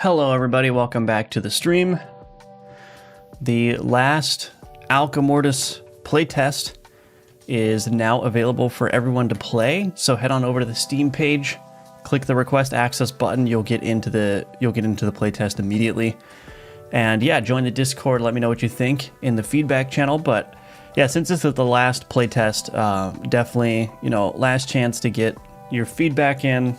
Hello everybody, welcome back to the stream. The last Alchemortis playtest is now available for everyone to play. So head on over to the Steam page, click the request access button, you'll get into the playtest immediately. And yeah, join the Discord, let me know what you think in the feedback channel. But yeah, since this is the last playtest, definitely, last chance to get your feedback in.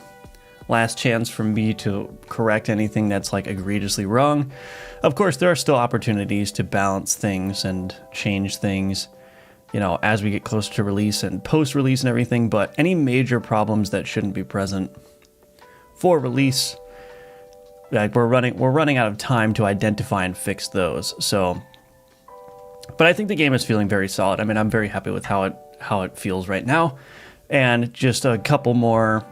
Last chance for me to correct anything that's like egregiously wrong. Of course, there are still opportunities to balance things and change things, as we get closer to release and post-release and everything, but any major problems that shouldn't be present for release, like we're running out of time to identify and fix those. So, but I think the game is feeling very solid. I mean, I'm very happy with how it feels right now, and just a couple more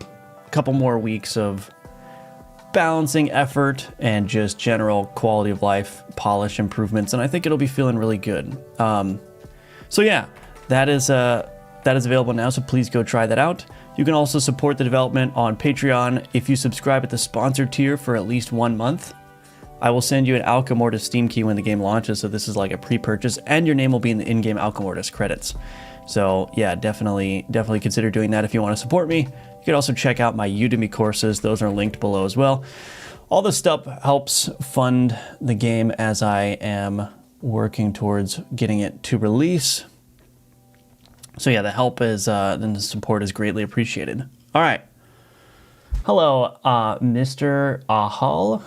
weeks of balancing effort and just general quality of life polish improvements, and I think it'll be feeling really good. So yeah, that is available now, so please go try that out. You can also support the development on Patreon if you subscribe at the sponsored tier for at least 1 month. I will send you an Alchemortis Steam key when the game launches, so this is like a pre-purchase, and your name will be in the in-game Alchemortis credits. So yeah, definitely consider doing that if you want to support me. You can also check out my Udemy courses. Those are linked below as well. All this stuff helps fund the game as I am working towards getting it to release. So yeah, the help is, and the support is greatly appreciated. All right. Hello, Mr. Ahal.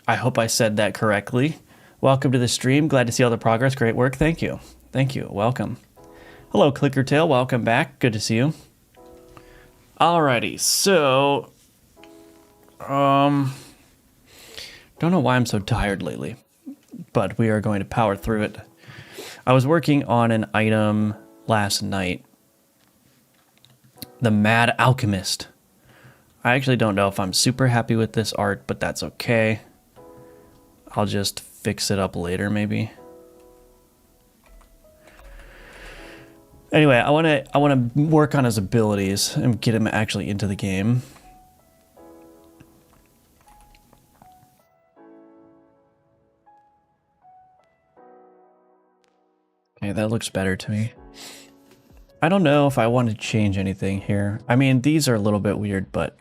I hope I said that correctly. Welcome to the stream. Glad to see all the progress. Great work. Thank you. Thank you. Welcome. Hello, Clickertail. Welcome back. Good to see you. Alrighty, so don't know why I'm so tired lately, but we are going to power through it. I was working on an item last night, the Mad Alchemist. I actually don't know if I'm super happy with this art, but that's okay. I'll just fix it up later, maybe. Anyway, I want to work on his abilities and get him actually into the game. Okay, that looks better to me. I don't know if I want to change anything here. I mean, these are a little bit weird, but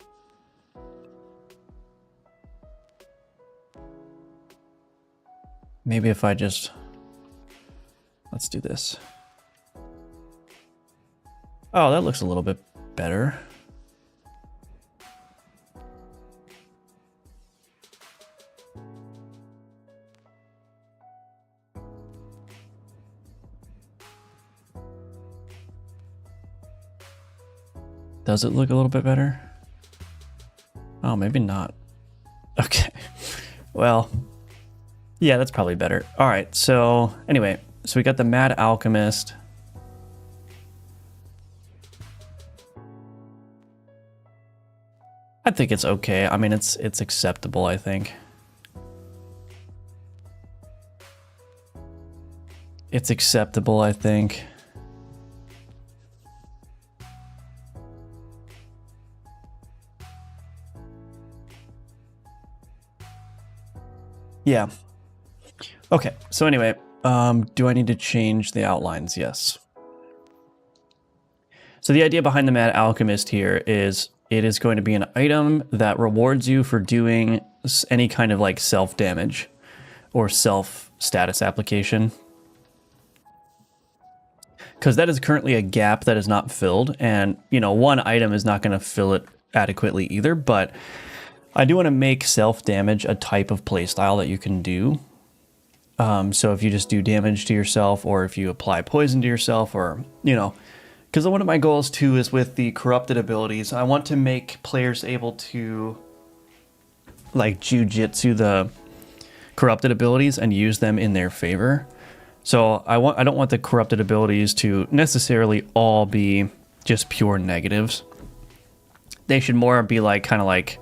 maybe if I just, let's do this. Oh, that looks a little bit better. Does it look a little bit better? Oh, maybe not. Okay. Well, yeah, that's probably better. All right, so anyway, so we got the Mad Alchemist. I think it's okay. I mean, it's acceptable, I think. It's acceptable, I think. Yeah. Okay, so anyway, do I need to change the outlines? Yes. So the idea behind the Mad Alchemist here is it is going to be an item that rewards you for doing any kind of like self-damage or self-status application. Because that is currently a gap that is not filled, and one item is not going to fill it adequately either, but I do want to make self-damage a type of playstyle that you can do. So if you just do damage to yourself, or if you apply poison to yourself, or, because one of my goals too is with the corrupted abilities, I want to make players able to like jujitsu the corrupted abilities and use them in their favor. So I don't want the corrupted abilities to necessarily all be just pure negatives. They should more be like kind of like,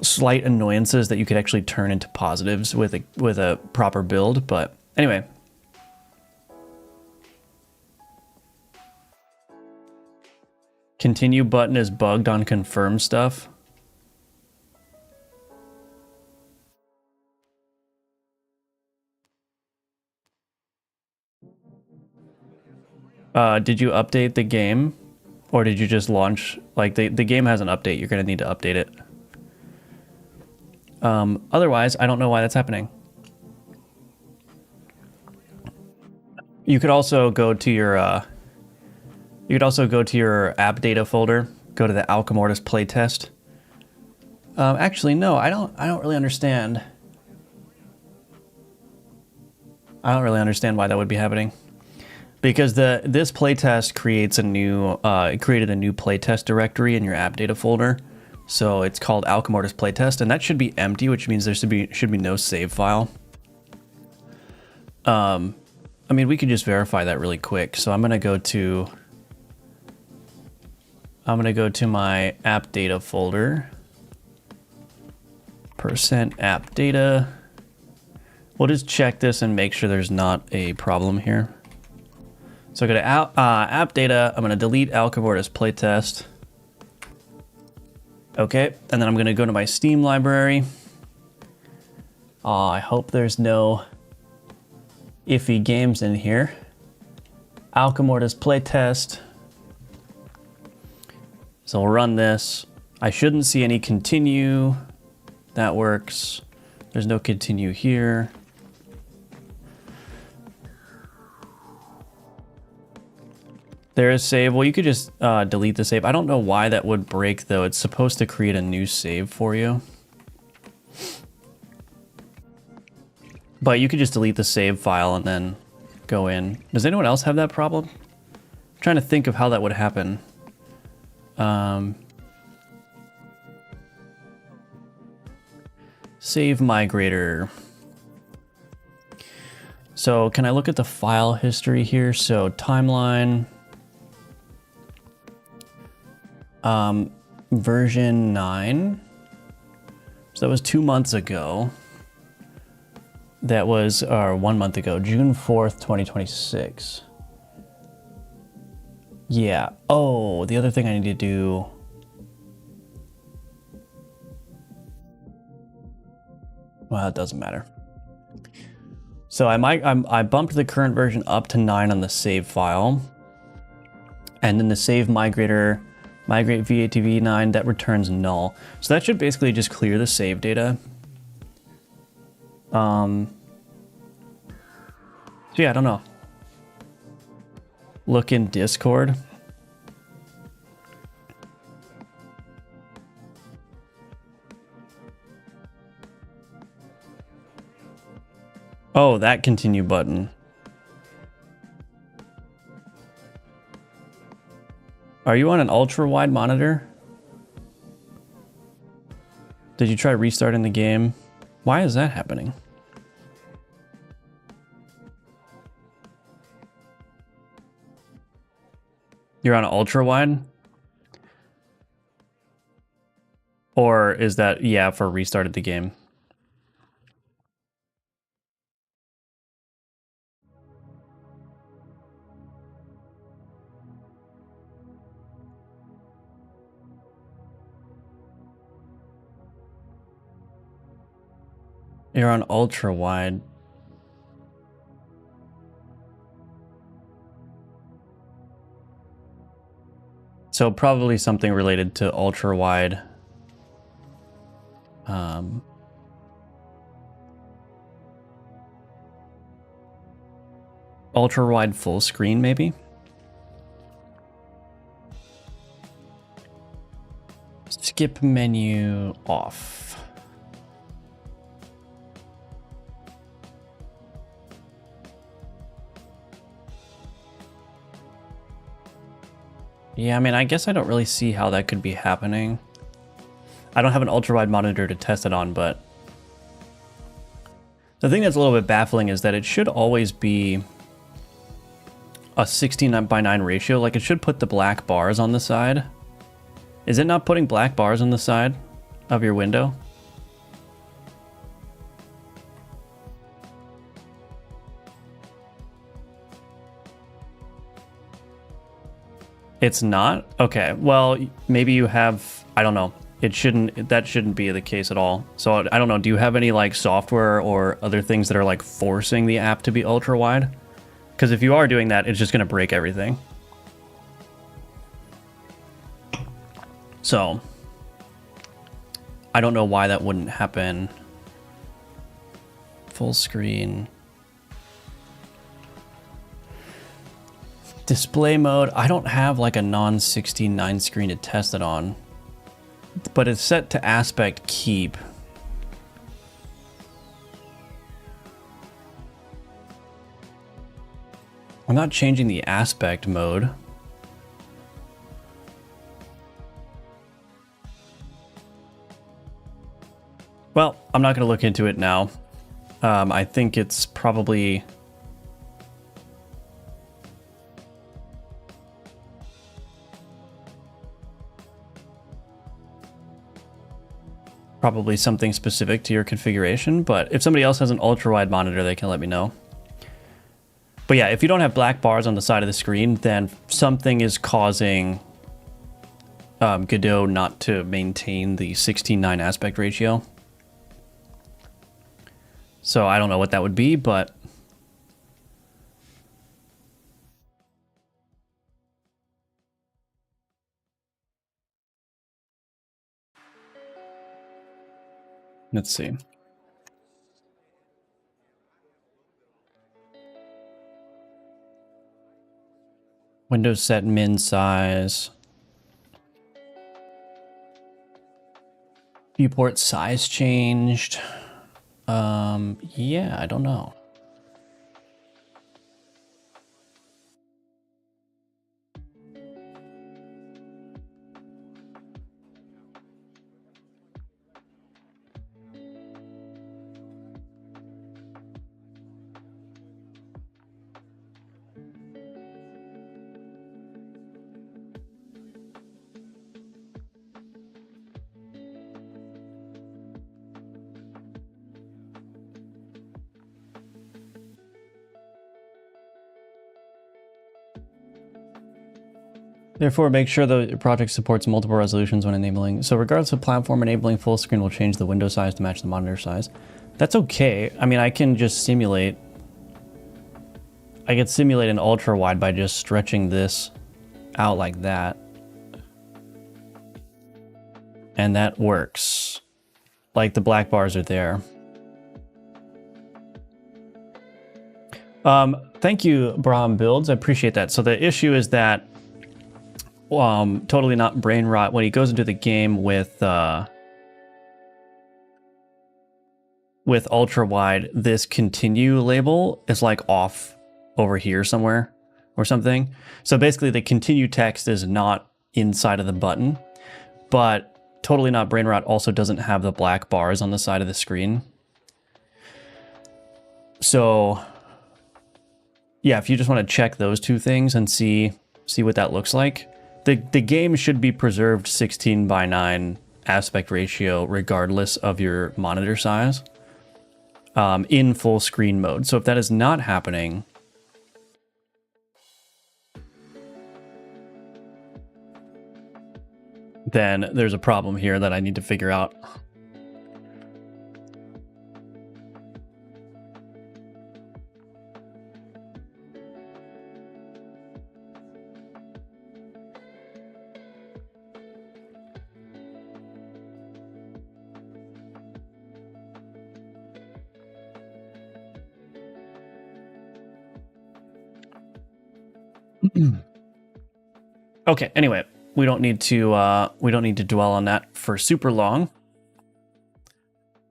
slight annoyances that you could actually turn into positives with a proper build. But anyway. Continue button is bugged on confirm stuff. Did you update the game? Or did you just launch, like the game has an update, you're gonna need to update it. Otherwise, I don't know why that's happening. You could also go to your app data folder, go to the Alchemortis playtest. Actually, no, I don't really understand. I don't really understand why that would be happening. Because this playtest creates a new created a new playtest directory in your app data folder, so it's called Alchemortis playtest, and that should be empty, which means there should be no save file. I mean, we could just verify that really quick. So I'm gonna go to my app data folder, %app data. We'll just check this and make sure there's not a problem here. So I go to app data, I'm gonna delete Alchemortis playtest. Okay, and then I'm gonna go to my Steam library. I hope there's no iffy games in here. Alchemortis playtest. So we'll run this. I shouldn't see any continue. That works. There's no continue here. There is save. Well, you could just delete the save. I don't know why that would break, though. It's supposed to create a new save for you. But you could just delete the save file and then go in. Does anyone else have that problem? I'm trying to think of how that would happen. Save migrator. So can I look at the file history here? So timeline. Version 9. So that was 2 months ago. That was 1 month ago, June 4th, 2026. Yeah. Oh, the other thing I need to do. Well, it doesn't matter. So I bumped the current version up to 9 on the save file. And then the save migrator, migrate V8 to V9, that returns null. So that should basically just clear the save data. So yeah, I don't know. Look in Discord. Oh, that continue button. Are you on an ultra wide monitor? Did you try restarting the game? Why is that happening? You're on ultra wide? Or is that, yeah, for restarted the game? You're on ultra wide. So probably something related to ultra wide. Ultra wide full screen, maybe? Skip menu off. Yeah, I mean, I guess I don't really see how that could be happening. I don't have an ultra-wide monitor to test it on, but the thing that's a little bit baffling is that it should always be a 16:9 ratio. Like, it should put the black bars on the side. Is it not putting black bars on the side of your window? It's not? Okay, well, maybe you have, I don't know. That shouldn't be the case at all. So I don't know, do you have any like software or other things that are like forcing the app to be ultra wide? Because if you are doing that, it's just going to break everything. So, I don't know why that wouldn't happen. Full screen. Display mode. I don't have like a non-16:9 screen to test it on. But it's set to aspect keep. I'm not changing the aspect mode. Well, I'm not going to look into it now. I think it's probably... probably something specific to your configuration, but if somebody else has an ultra-wide monitor, they can let me know. But yeah, if you don't have black bars on the side of the screen, then something is causing Godot not to maintain the 16:9 aspect ratio. So I don't know what that would be, but... let's see. Windows set min size. Viewport size changed. Yeah, I don't know. Therefore, make sure the project supports multiple resolutions when enabling. So regardless of platform, enabling full screen will change the window size to match the monitor size. That's okay. I mean, I can just simulate. I could simulate an ultra wide by just stretching this out like that. And that works. Like the black bars are there. Thank you, Brahm Builds. I appreciate that. So the issue is that totally not brain rot. When he goes into the game with ultra wide, this continue label is like off over here somewhere or something. So basically the continue text is not inside of the button, but totally not brain rot also doesn't have the black bars on the side of the screen. So yeah, if you just want to check those two things and see what that looks like. The game should be preserved 16:9 aspect ratio regardless of your monitor size in full screen mode. So if that is not happening, then there's a problem here that I need to figure out. Okay, anyway, we don't need to dwell on that for super long.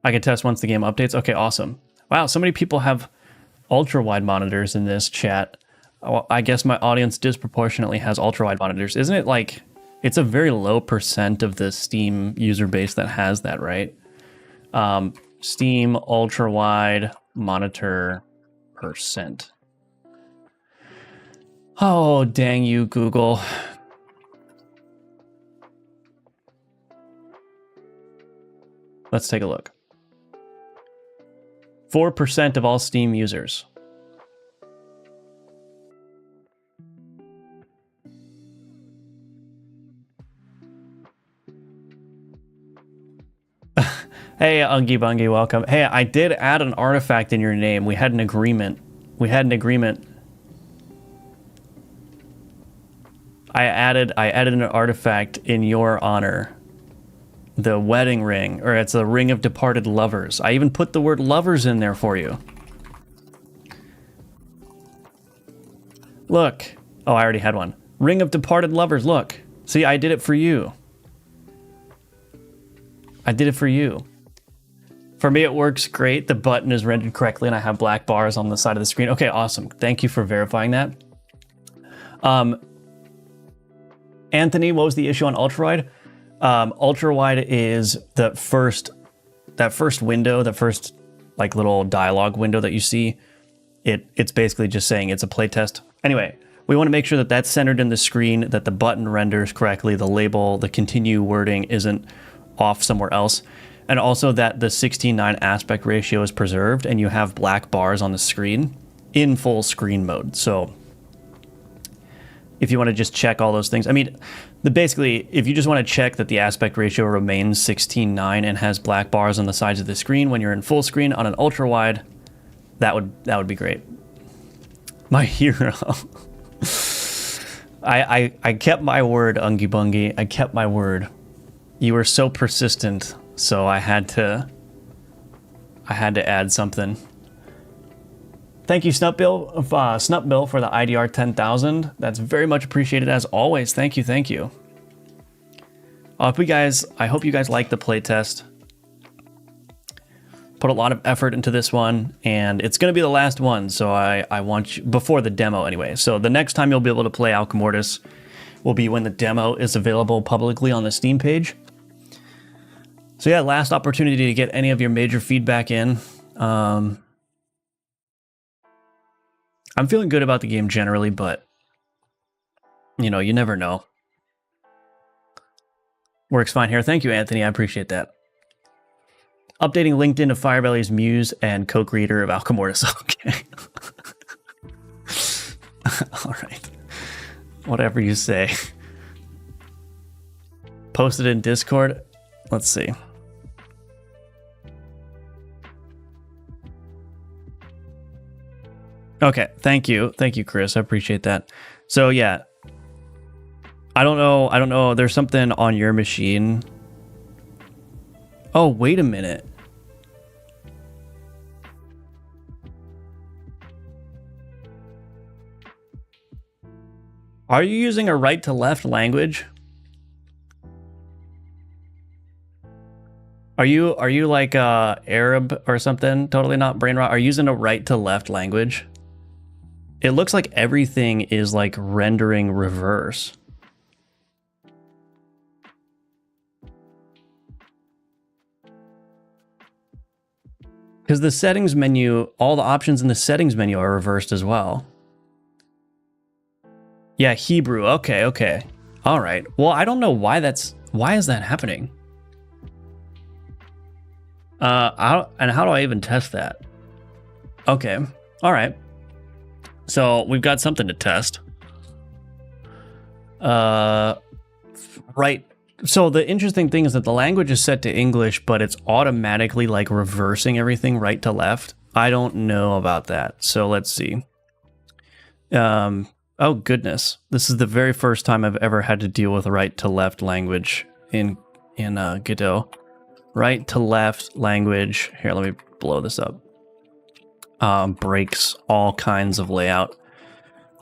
I can test once the game updates. Okay, awesome. Wow, so many people have ultra wide monitors in this chat. Oh, I guess my audience disproportionately has ultra wide monitors. Isn't it like it's a very low percent of the Steam user base that has that, right? Steam ultra wide monitor percent. Oh, dang you, Google. Let's take a look. 4% of all Steam users. Hey, Ungy Bungy, welcome. Hey, I did add an artifact in your name. We had an agreement. I added an artifact in your honor. The wedding ring, or it's a ring of departed lovers. I even put the word lovers in there for you. Look. Oh, I already had one. Ring of departed lovers, look. See, I did it for you. I did it for you. For me, it works great. The button is rendered correctly, and I have black bars on the side of the screen. Okay, awesome. Thank you for verifying that. Anthony, what was the issue on ultrawide? Ultrawide is that first window, the first like little dialogue window that you see. It's basically just saying it's a playtest. Anyway, we want to make sure that that's centered in the screen, that the button renders correctly, the label, the continue wording isn't off somewhere else, and also that the 16:9 aspect ratio is preserved and you have black bars on the screen in full screen mode. So if you want to just check all those things, I mean, basically, if you just want to check that the aspect ratio remains 16:9 and has black bars on the sides of the screen when you're in full screen on an ultra wide, that would be great. My hero. I kept my word, Ungy Bungy. I kept my word. You were so persistent, so I had to add something. Thank you, Snupbill, for the IDR 10,000. That's very much appreciated as always. Thank you, thank you. I hope you guys like the playtest. Put a lot of effort into this one, and it's going to be the last one, so I want you, before the demo anyway. So the next time you'll be able to play Alchemortis will be when the demo is available publicly on the Steam page. So yeah, last opportunity to get any of your major feedback in. I'm feeling good about the game generally, but you know, you never know. Works fine here. Thank you, Anthony. I appreciate that. Updating LinkedIn to Firebelly's muse and co-creator of Alchemortis. Okay. All right. Whatever you say. Posted in Discord. Let's see. Okay. Thank you, Chris. I appreciate that. So yeah. I don't know. There's something on your machine. Oh, wait a minute. Are you using a right to left language? Are you like Arab or something? Totally not brain rot. Are you using a right to left language? It looks like everything is like rendering reverse. Because the settings menu, all the options in the settings menu are reversed as well. Yeah, Hebrew. Okay. All right. Well, I don't know why is that happening? And how do I even test that? Okay. All right. So we've got something to test. Right. So the interesting thing is that the language is set to English, but it's automatically like reversing everything right to left. I don't know about that. So let's see. Oh goodness. This is the very first time I've ever had to deal with right to left language in Godot. Right to left language. Here, let me blow this up. Breaks all kinds of layout.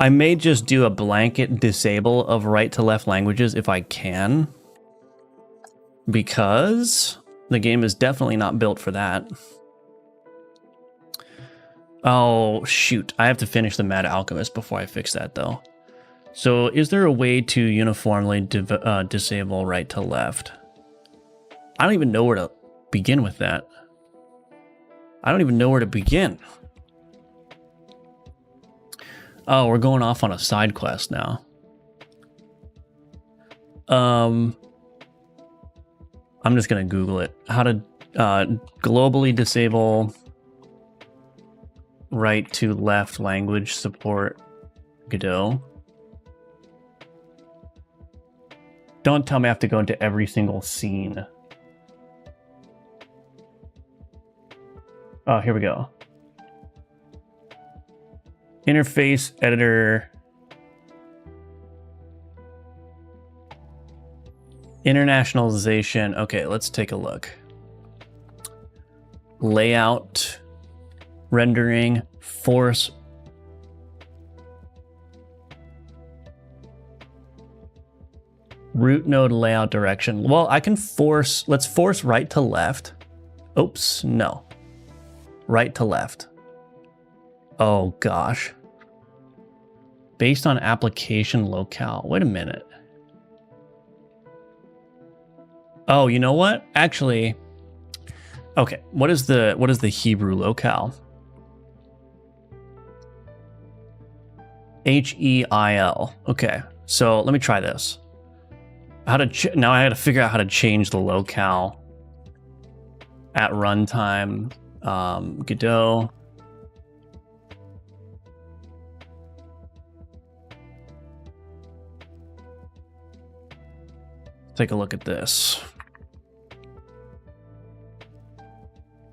I may just do a blanket disable of right to left languages if I can, because the game is definitely not built for that. Oh, shoot. I have to finish the Mad Alchemist before I fix that, though. So is there a way to uniformly disable right to left? I don't even know where to begin with that. I don't even know where to begin. Oh, we're going off on a side quest now. I'm just going to Google it. How to globally disable right to left language support Godot. Don't tell me I have to go into every single scene. Oh, here we go. Interface editor. Internationalization. Okay, let's take a look. Layout, rendering, force. Root node layout direction. Well, I can force, let's force right to left. Oops, no. Right to left. Oh gosh. Based on application locale. Wait a minute. Oh, you know what? Actually, okay. What is the Hebrew locale? H-E-I-L. Okay. So let me try this. Now I had to figure out how to change the locale at runtime. Godot. Take a look at this.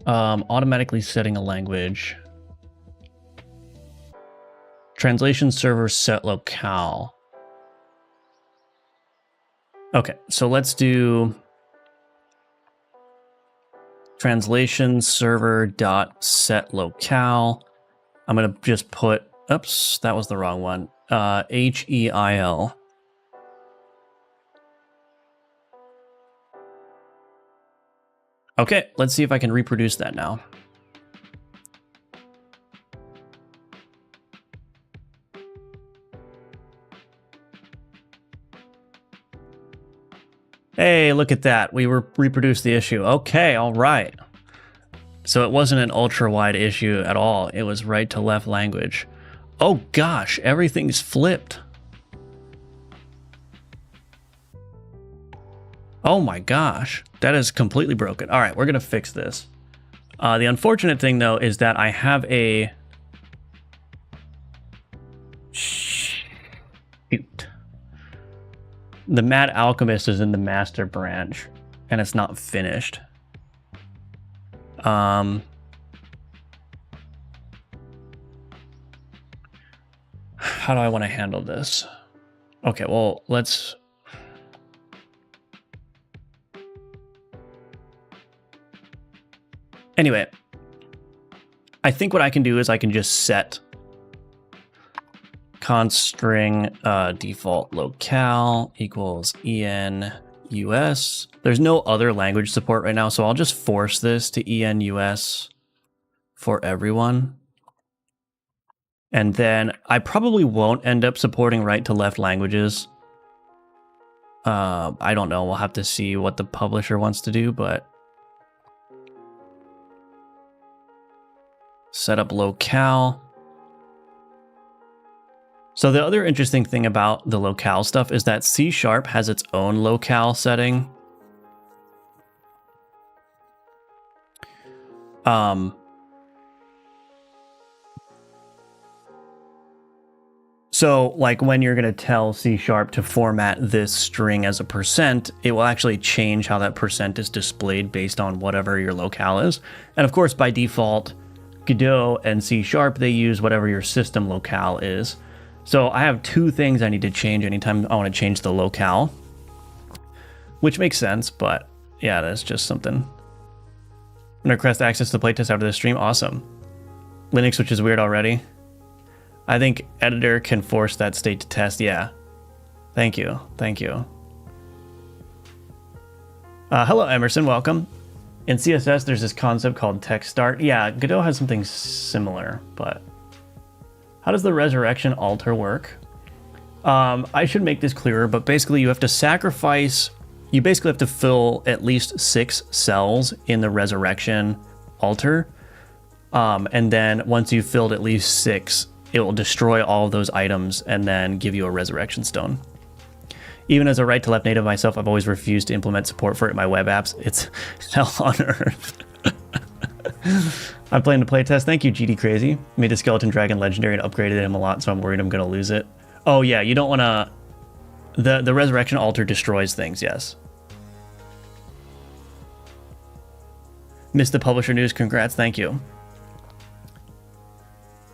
Automatically setting a language. Translation server set locale. Okay, so let's do translation server dot set locale. I'm gonna just put, oops, that was the wrong one. H-E-I-L. Okay, let's see if I can reproduce that now. Hey, look at that. We reproduced the issue. Okay, all right. So it wasn't an ultra-wide issue at all. It was right to left language. Oh gosh, everything's flipped. Oh my gosh, that is completely broken. All right, we're gonna fix this. The unfortunate thing though is that I have a... Shoot. The Mad Alchemist is in the master branch, and it's not finished. How do I want to handle this? Okay, well, let's... Anyway, I think what I can do is I can just set const string default locale equals EN-US. There's no other language support right now, so I'll just force this to EN-US for everyone. And then I probably won't end up supporting right to left languages. I don't know, we'll have to see what the publisher wants to do, but set up locale. So the other interesting thing about the locale stuff is that C# has its own locale setting. So like when you're going to tell C# to format this string as a %, it will actually change how that % is displayed based on whatever your locale is. And of course, by default, Godot and C#, they use whatever your system locale is. So I have two things I need to change anytime I want to change the locale, which makes sense, but yeah, that's just something. I'm gonna request access to the playtest after the stream. Awesome. Linux, which is weird already. I think editor can force that state to test. Yeah. Thank you. Thank you. Hello, Emerson. Welcome. In CSS, there's this concept called text start. Yeah, Godot has something similar, but how does the resurrection altar work? I should make this clearer, but basically you have to sacrifice, you basically have to fill at least 6 cells in the resurrection altar. And then once you've filled at least 6, it will destroy all of those items and then give you a resurrection stone. Even as a right to left native myself, I've always refused to implement support for it in my web apps. It's hell on earth. I'm playing the playtest. Thank you, GD Crazy. Made a skeleton dragon legendary and upgraded him a lot, so I'm worried I'm going to lose it. Oh yeah, you don't want to... The resurrection altar destroys things, yes. Missed the publisher news. Congrats, thank you.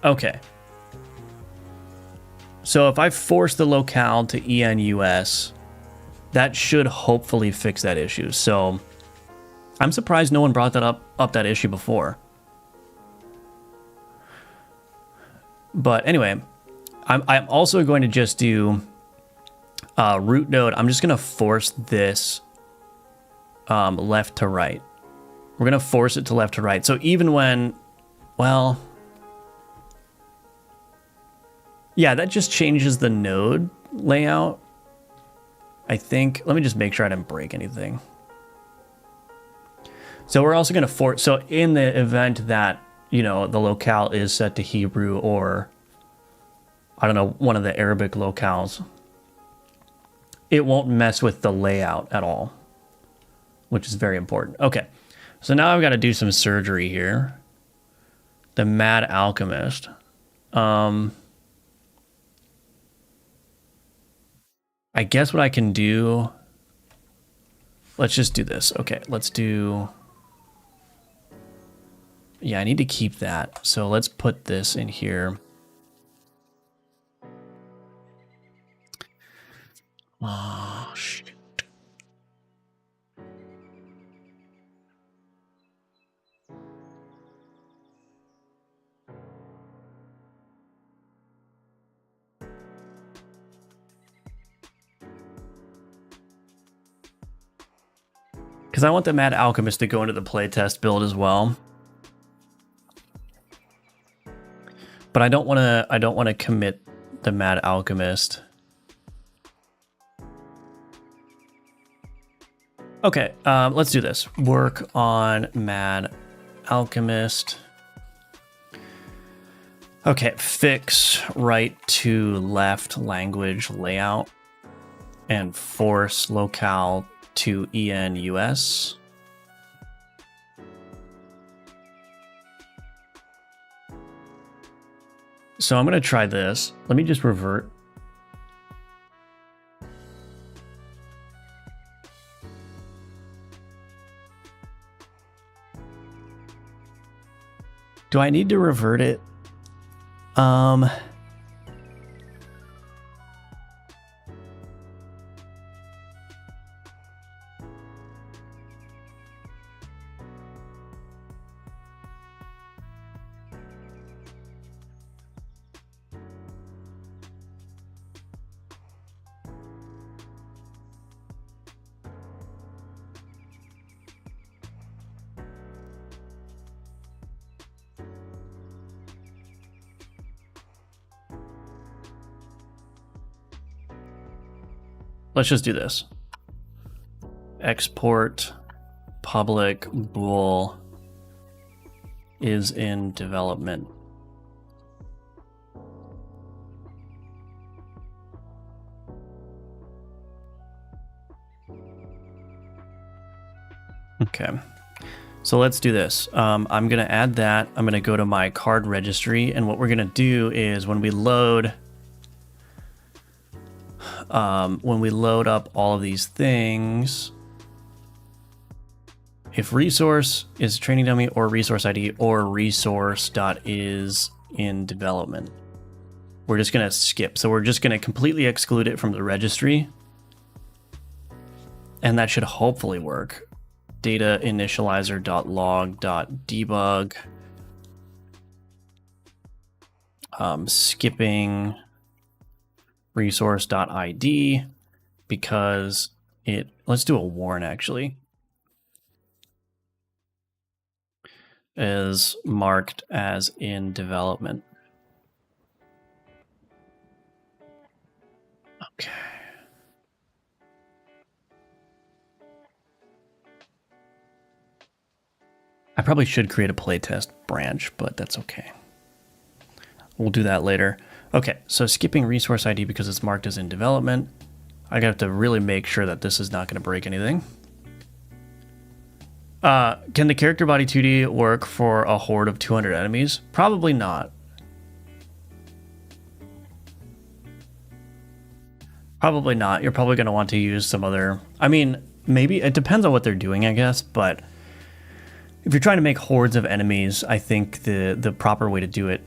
Okay. So if I force the locale to EN-US, that should hopefully fix that issue. So I'm surprised no one brought that up that issue before. But anyway, I'm also going to just do root node. I'm just going to force this left to right. We're going to force it to left to right. So even when, well, yeah, that just changes the node layout, I think. Let me just make sure I didn't break anything. So we're also going to force, so in the event that, you know, the locale is set to Hebrew or, I don't know, one of the Arabic locales, it won't mess with the layout at all, which is very important. Okay, so now I've got to do some surgery here. The Mad Alchemist. I guess what I can do, let's just do this. Okay, let's do, yeah, I need to keep that. So let's put this in here. Oh, shit. Because I want the Mad Alchemist to go into the playtest build as well. But I don't want to commit the Mad Alchemist. Okay, let's do this. Work on Mad Alchemist. Okay, fix right to left language layout and force locale to EN-US. So I'm going to try this. Let me just revert. Do I need to revert it? Let's just do this. Export public bool is in development. Okay, so let's do this. I'm going to add that. I'm going to go to my card registry, and what we're going to do is when we load up all of these things, if resource is training dummy or resource ID or resource.is in development, we're just going to skip. So we're just going to completely exclude it from the registry. And that should hopefully work. Data initializer.log.debug. Skipping resource.id because let's do a warn actually, is marked as in development. Okay. I probably should create a playtest branch, but that's okay. We'll do that later. Okay, so skipping resource ID because it's marked as in development. I have to really make sure that this is not going to break anything. Can the character body 2D work for a horde of 200 enemies? Probably not. Probably not. You're probably going to want to use some other... I mean, maybe it depends on what they're doing, I guess, but if you're trying to make hordes of enemies, I think the proper way to do it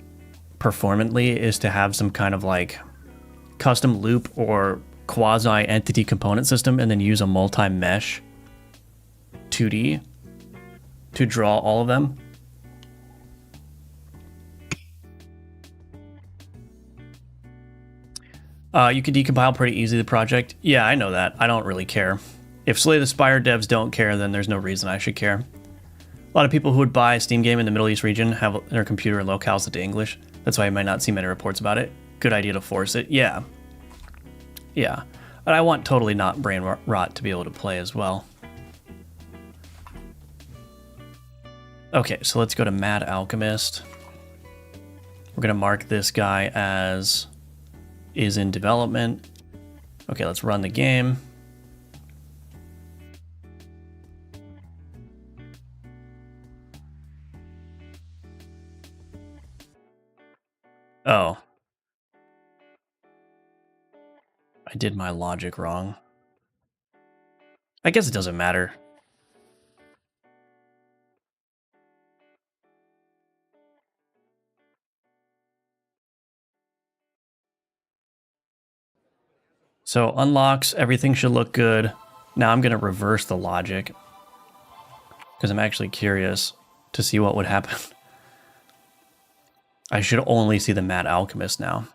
performantly is to have some kind of like custom loop or quasi-entity component system and then use a multi-mesh 2D to draw all of them. You can decompile pretty easily the project. Yeah, I know that. I don't really care. If Slay the Spire devs don't care, then there's no reason I should care. A lot of people who would buy a Steam game in the Middle East region have their computer in locale set to English. That's why you might not see many reports about it. Good idea to force it. Yeah. Yeah. But I want totally not brain rot to be able to play as well. Okay, so let's go to Mad Alchemist. We're going to mark this guy as is in development. Okay, let's run the game. Oh. I did my logic wrong. I guess it doesn't matter. So unlocks, everything should look good. Now I'm going to reverse the logic because I'm actually curious to see what would happen. I should only see the Mad Alchemist now.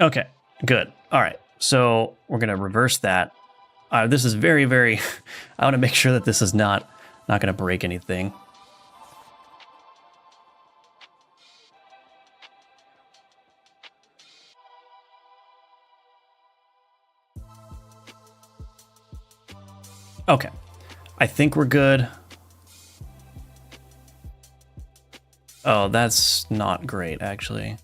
Okay, good. All right, so we're going to reverse that. This is very, very... I want to make sure that this is not going to break anything. Okay, I think we're good. Oh, that's not great, actually.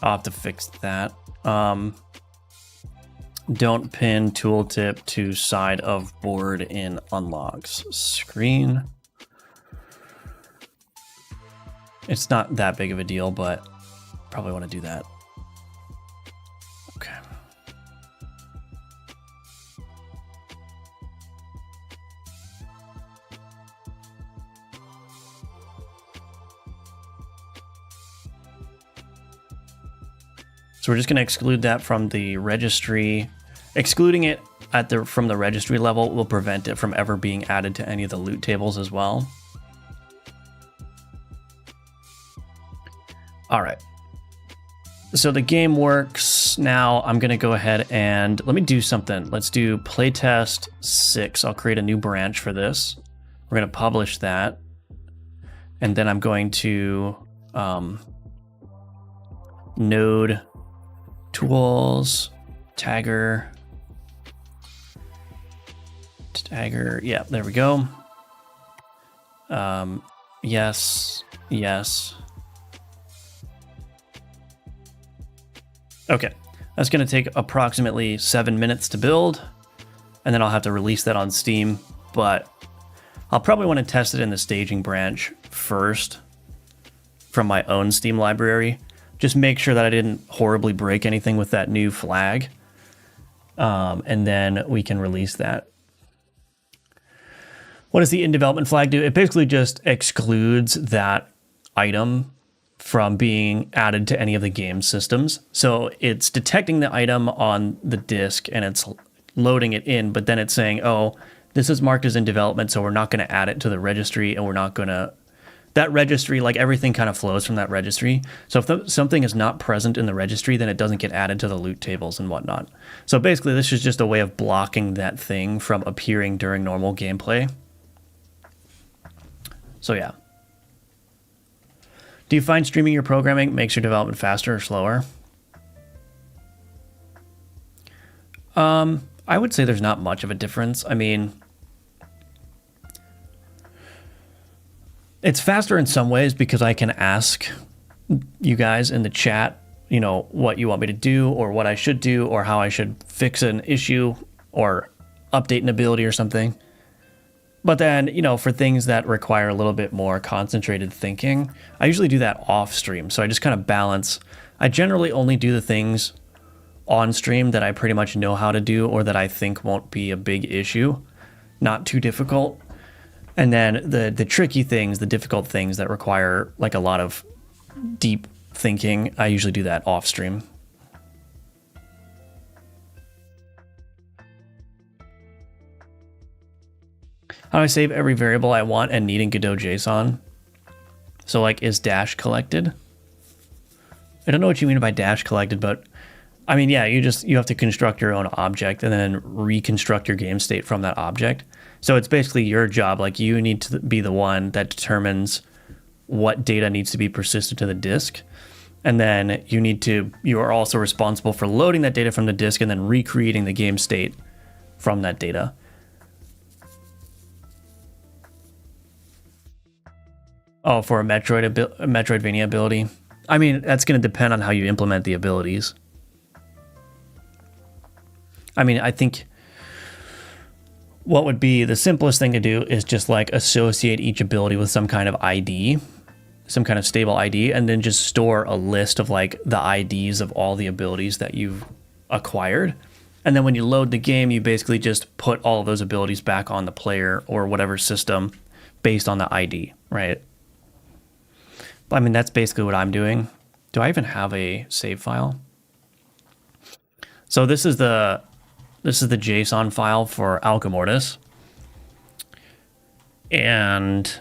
I'll have to fix that. Don't pin tooltip to side of board in unlocks. Screen. It's not that big of a deal, but probably want to do that. Okay. So we're just going to exclude that from the registry. Excluding it from the registry level will prevent it from ever being added to any of the loot tables as well. All right. So the game works. Now I'm going to go ahead and let me do something. Let's do Playtest 6. I'll create a new branch for this. We're going to publish that. And then I'm going to node tools, tagger, yeah, there we go. Yes, yes. Okay, that's gonna take approximately 7 minutes to build, and then I'll have to release that on Steam, but I'll probably want to test it in the staging branch first from my own Steam library. Just make sure that I didn't horribly break anything with that new flag. And then we can release that. What does the in development flag do? It basically just excludes that item from being added to any of the game systems. So it's detecting the item on the disk and it's loading it in, but then it's saying, oh, this is marked as in development, so we're not going to add it to the registry, and we're not going to... That registry, like everything kind of flows from that registry. So if something is not present in the registry, then it doesn't get added to the loot tables and whatnot. So basically, this is just a way of blocking that thing from appearing during normal gameplay. So yeah. Do you find streaming your programming makes your development faster or slower? I would say there's not much of a difference. I mean... It's faster in some ways because I can ask you guys in the chat, you know, what you want me to do or what I should do or how I should fix an issue or update an ability or something. But then, you know, for things that require a little bit more concentrated thinking, I usually do that off stream. So I just kind of balance. I generally only do the things on stream that I pretty much know how to do or that I think won't be a big issue, not too difficult. And then the tricky things, the difficult things that require like a lot of deep thinking, I usually do that off stream. How do I save every variable I want and need in Godot JSON? So like, is dash collected? I don't know what you mean by dash collected, but I mean, yeah, you have to construct your own object and then reconstruct your game state from that object. So it's basically your job. Like, you need to be the one that determines what data needs to be persisted to the disk. And then you are also responsible for loading that data from the disk and then recreating the game state from that data. Oh, for a Metroidvania ability? I mean, that's going to depend on how you implement the abilities. I mean, I think what would be the simplest thing to do is just like associate each ability with some kind of ID, some kind of stable ID, and then just store a list of like the IDs of all the abilities that you've acquired. And then when you load the game, you basically just put all of those abilities back on the player or whatever system based on the ID, right? I mean, that's basically what I'm doing. Do I even have a save file? So this is the JSON file for Alchemortis. And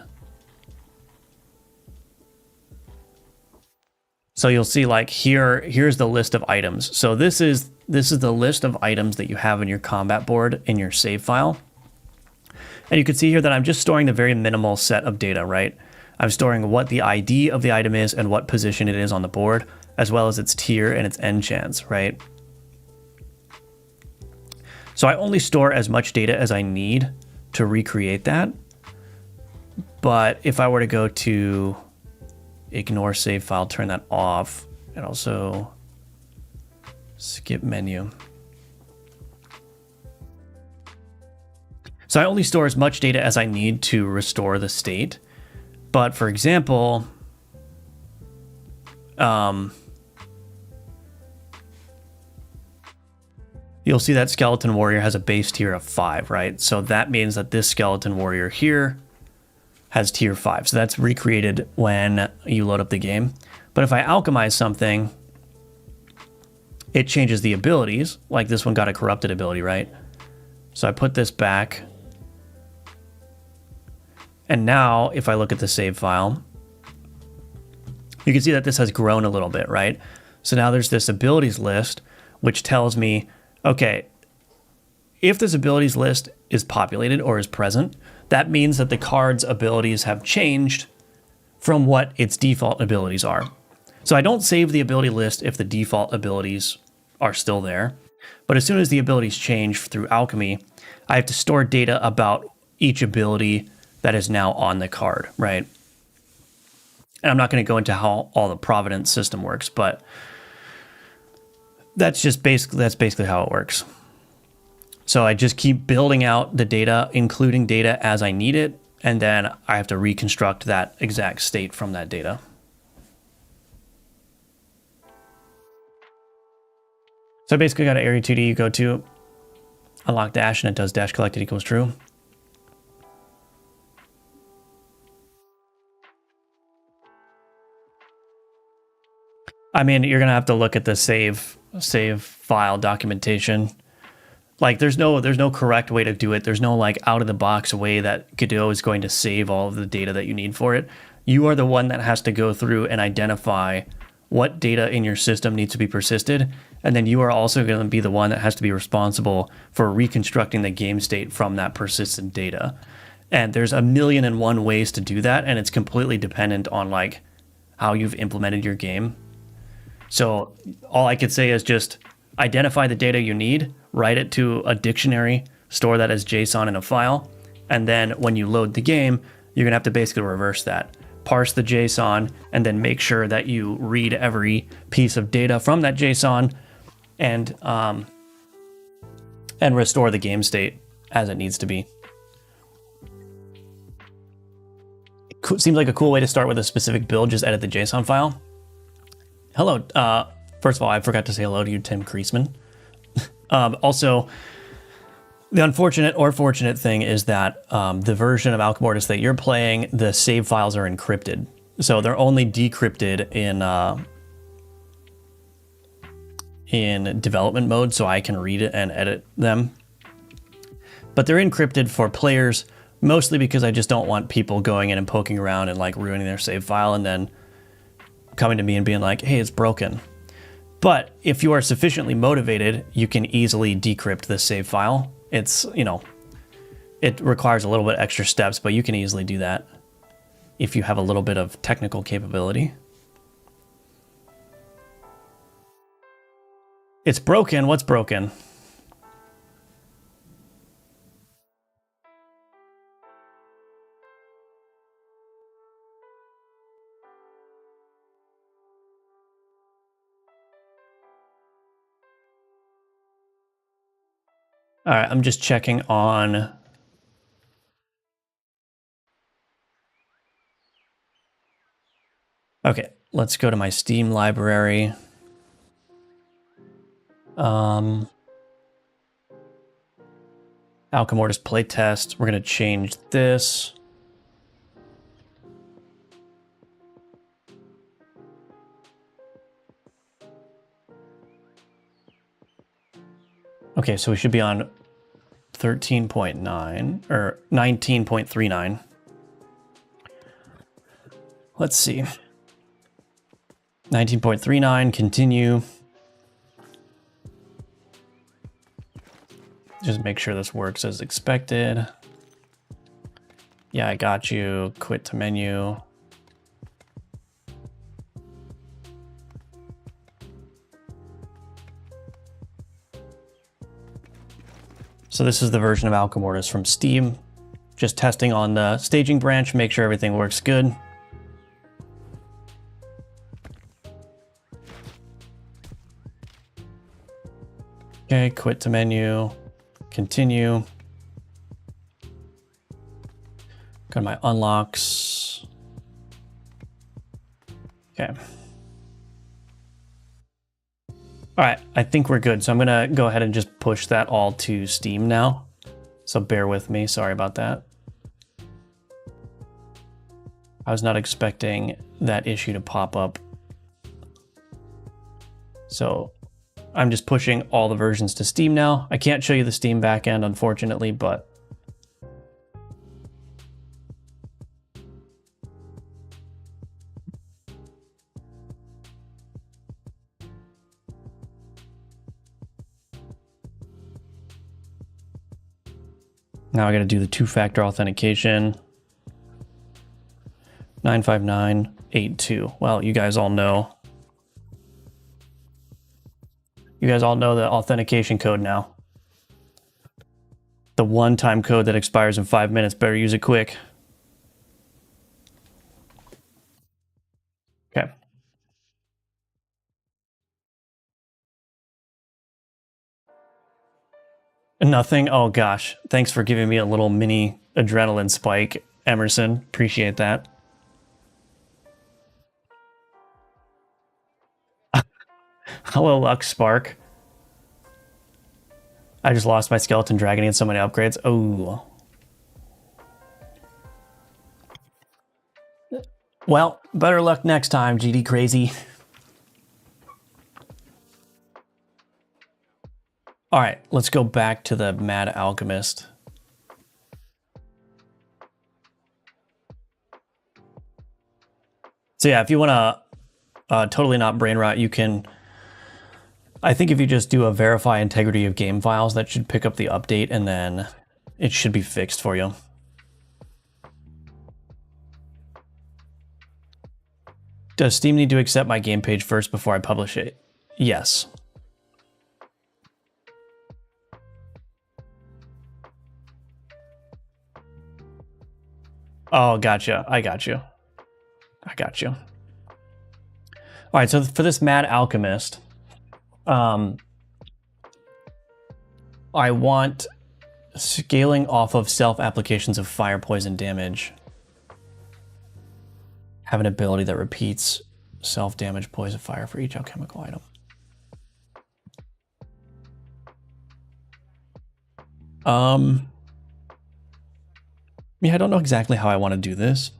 so you'll see like here's the list of items. So this is the list of items that you have in your combat board in your save file. And you can see here that I'm just storing the very minimal set of data, right? I'm storing what the ID of the item is and what position it is on the board, as well as its tier and its enchants, right? So I only store as much data as I need to recreate that. But if I were to go to ignore save file, turn that off, and also skip menu. So I only store as much data as I need to restore the state. But for example, you'll see that Skeleton Warrior has a base tier of 5, right? So that means that this Skeleton Warrior here has tier 5. So that's recreated when you load up the game. But if I alchemize something, it changes the abilities. Like this one got a corrupted ability, right? So I put this back. And now, if I look at the save file, you can see that this has grown a little bit, right? So now there's this abilities list, which tells me, okay, if this abilities list is populated or is present, that means that the card's abilities have changed from what its default abilities are. So I don't save the ability list if the default abilities are still there. But as soon as the abilities change through alchemy, I have to store data about each ability that is now on the card, right? And I'm not going to go into how all the provenance system works, but that's basically how it works. So I just keep building out the data, including data as I need it, and then I have to reconstruct that exact state from that data. So I basically got an area 2D, you go to unlock dash, and it does dash collected equals true. I mean, you're gonna have to look at the save file documentation. Like, there's no correct way to do it. There's no like out of the box way that Godot is going to save all of the data that you need for it. You are the one that has to go through and identify what data in your system needs to be persisted, and then you are also going to be the one that has to be responsible for reconstructing the game state from that persistent data. And there's 1,000,001 ways to do that, and it's completely dependent on like how you've implemented your game. So all I could say is just identify the data you need, write it to a dictionary, store that as JSON in a file, and then when you load the game, you're gonna have to basically reverse that. Parse the JSON, and then make sure that you read every piece of data from that JSON and restore the game state as it needs to be. It seems like a cool way to start with a specific build, just edit the JSON file. Hello. First of all, I forgot to say hello to you, Tim Kreisman. Also, The unfortunate or fortunate thing is that the version of Alchemortis that you're playing, the save files are encrypted. So they're only decrypted in development mode, so I can read it and edit them. But they're encrypted for players, mostly because I just don't want people going in and poking around and like ruining their save file and then coming to me and being like, hey, it's broken. But if you are sufficiently motivated, you can easily decrypt the save file. It's, you know, it requires a little bit extra steps, but you can easily do that if you have a little bit of technical capability. It's broken. What's broken? All right, I'm just checking on. Okay, let's go to my Steam library. Alchemortis playtest. We're going to change this. Okay, so we should be on 13.9 or 19.39. Let's see. 19.39, continue. Just make sure this works as expected. Yeah, I got you. Quit to menu. So this is the version of Alchemortis from Steam. Just testing on the staging branch, make sure everything works good. Okay, quit to menu, continue. Go to my unlocks. Okay. All right, I think we're good. So I'm gonna go ahead and just push that all to Steam now. So bear with me, sorry about that. I was not expecting that issue to pop up. So I'm just pushing all the versions to Steam now. I can't show you the Steam backend, unfortunately, but now I got to do the two-factor authentication. 95982. Well, you guys all know. You guys all know the authentication code now. The one-time code that expires in 5 minutes. Better use it quick. Okay. Nothing? Oh gosh. Thanks for giving me a little mini adrenaline spike, Emerson. Appreciate that. Hello, Lux Spark. I just lost my skeleton dragon and so many upgrades. Oh. Well, better luck next time, GD Crazy. All right, let's go back to the Mad Alchemist. So yeah, if you want to totally not brain rot, you can... I think if you just do a verify integrity of game files, that should pick up the update and then it should be fixed for you. Does Steam need to accept my game page first before I publish it? Yes. Oh, gotcha. I got you. I got you. All right, so for this Mad Alchemist, I want scaling off of self-applications of fire poison damage. Have an ability that repeats self-damage poison fire for each alchemical item. Yeah, I don't know exactly how I want to do this.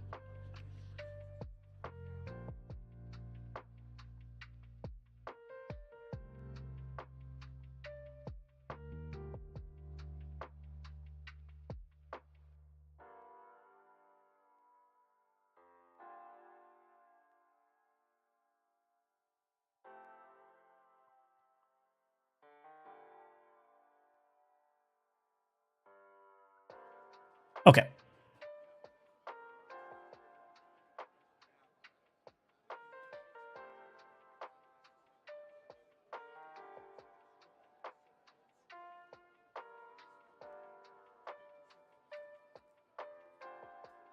Okay.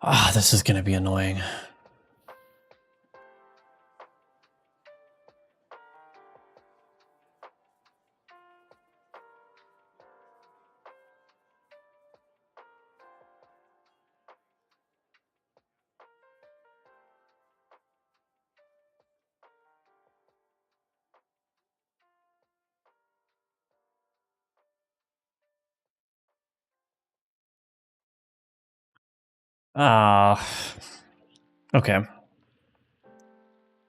Ah, this is going to be annoying. Okay.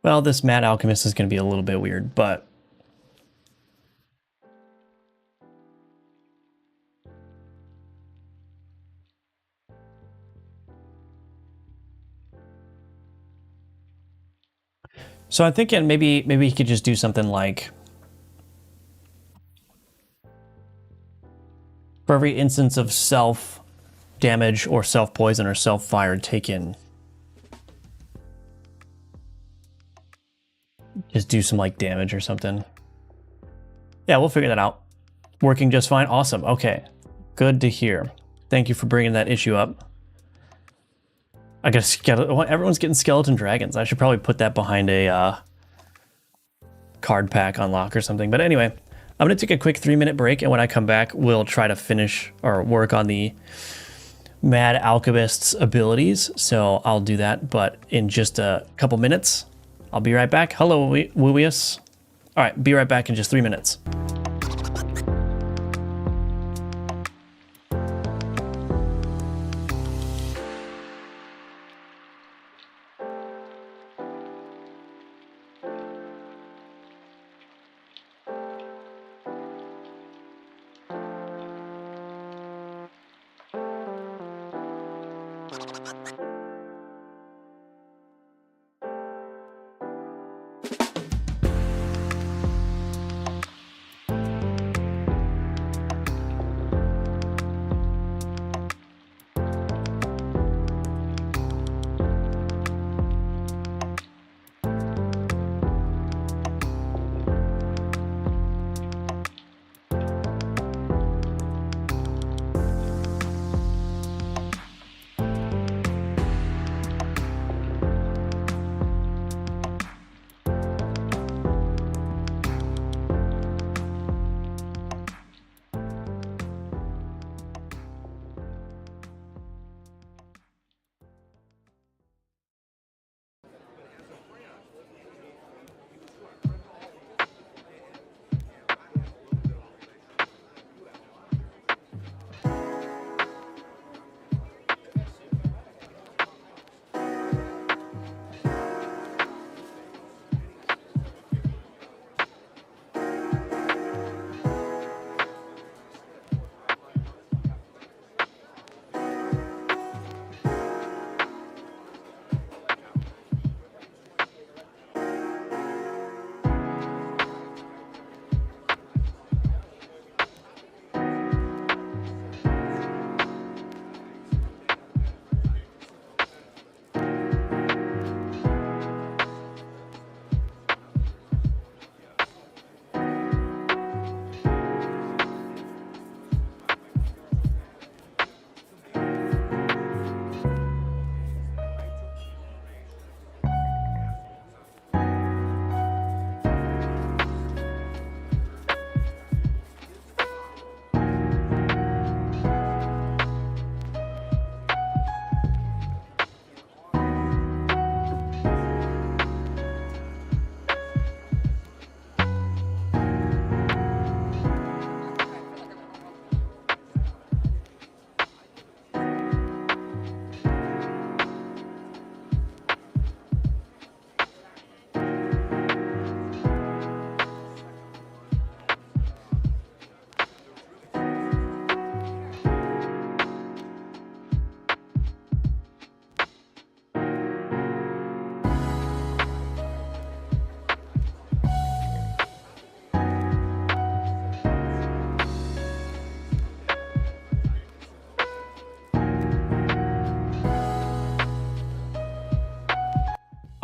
Well, this Mad Alchemist is going to be a little bit weird, but... So I'm thinking maybe he could just do something like... For every instance of self-damage or self-poison or self-fire taken... Just do some like damage or something. Yeah, we'll figure that out. Working just fine. Awesome. Okay. Good to hear. Thank you for bringing that issue up. I guess everyone's getting skeleton dragons. I should probably put that behind a card pack unlock or something. But anyway, I'm going to take a quick 3-minute break. And when I come back, we'll try to finish or work on the Mad Alchemist's abilities. So I'll do that. But in just a couple minutes, I'll be right back. Hello, Wooius. All right, be right back in just 3 minutes.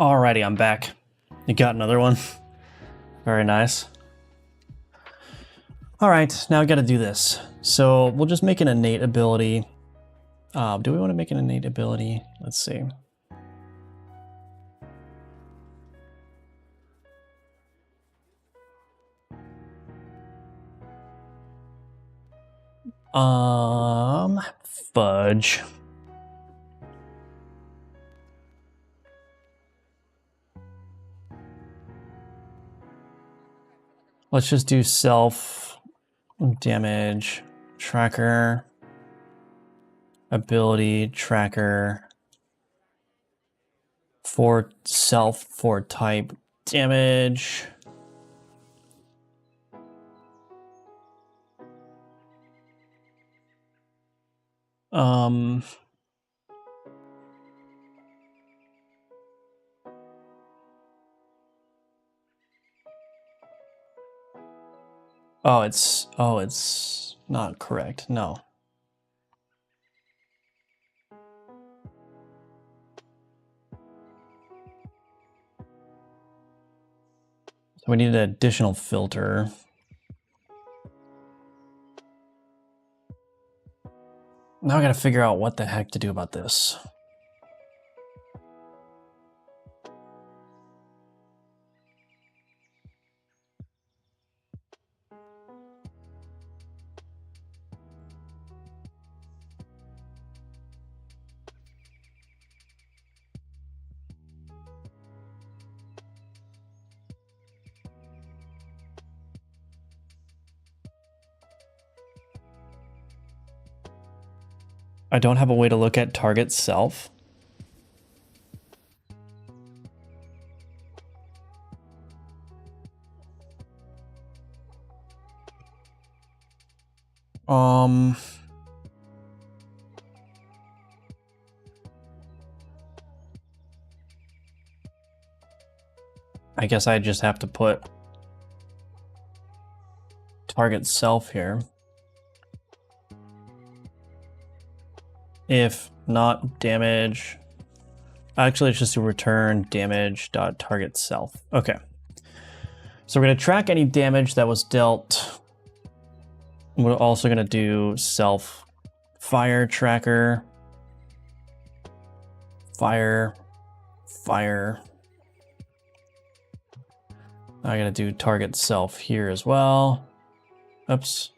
Alrighty, I'm back. You got another one. Very nice. All right, now I got to do this. So we'll just make an innate ability. Do we want to make an innate ability? Let's see. Fudge. Let's just do self damage tracker, ability tracker, for self, for type damage. Oh, it's not correct. No. So we need an additional filter. Now I gotta figure out what the heck to do about this. I don't have a way to look at target self. I guess I just have to put target self here. If not damage, actually it's just to return damage dot target self. Okay. So we're gonna track any damage that was dealt. We're also gonna do self fire tracker, fire. I gotta do target self here as well. Oops.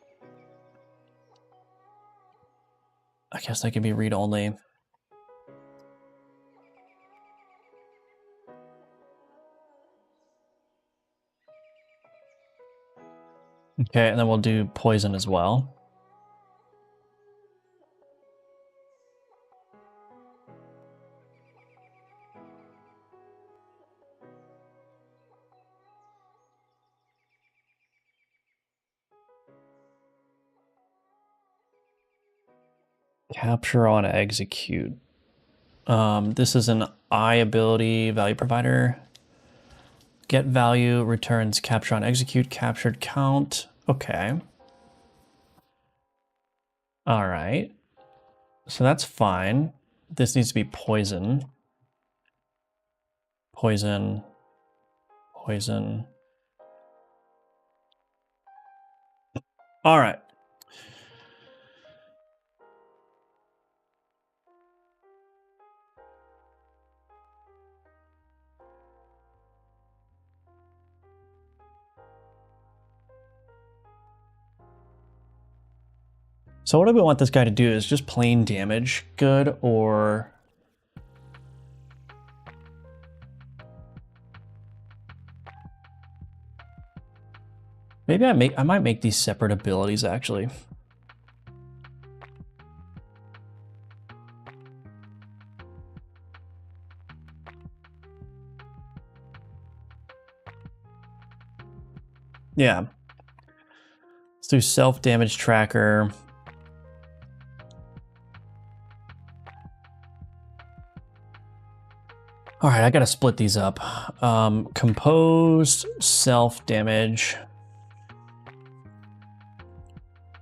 I guess that can be read only. Okay, and then we'll do poison as well. Capture on execute. This is an I ability value provider. Get value returns capture on execute, captured count. Okay. All right. So that's fine. This needs to be poison. Poison. Poison. All right. So what do we want this guy to do? Is just plain damage good, or maybe I might make these separate abilities actually. Yeah. Let's do self damage tracker. All right, I gotta split these up. Composed self damage.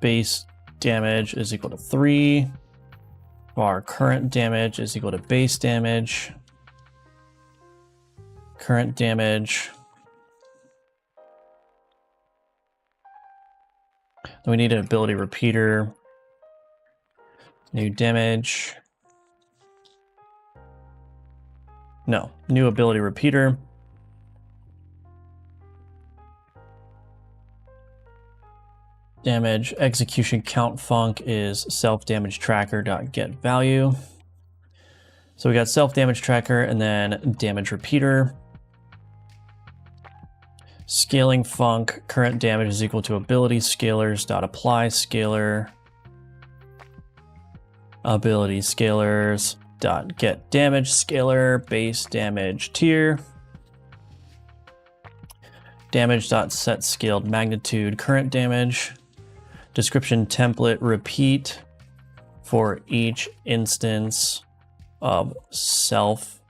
Base damage is equal to 3. Our current damage is equal to base damage. current damage. Then we need an ability repeater. New damage. No, new ability repeater. Damage execution count func is self damage tracker dot get value. So we got self damage tracker and then damage repeater. Scaling func current damage is equal to ability scalars dot apply scalar. Ability scalars dot get damage scalar base damage tier. Damage dot set scaled magnitude current damage. Description template repeat for each instance of self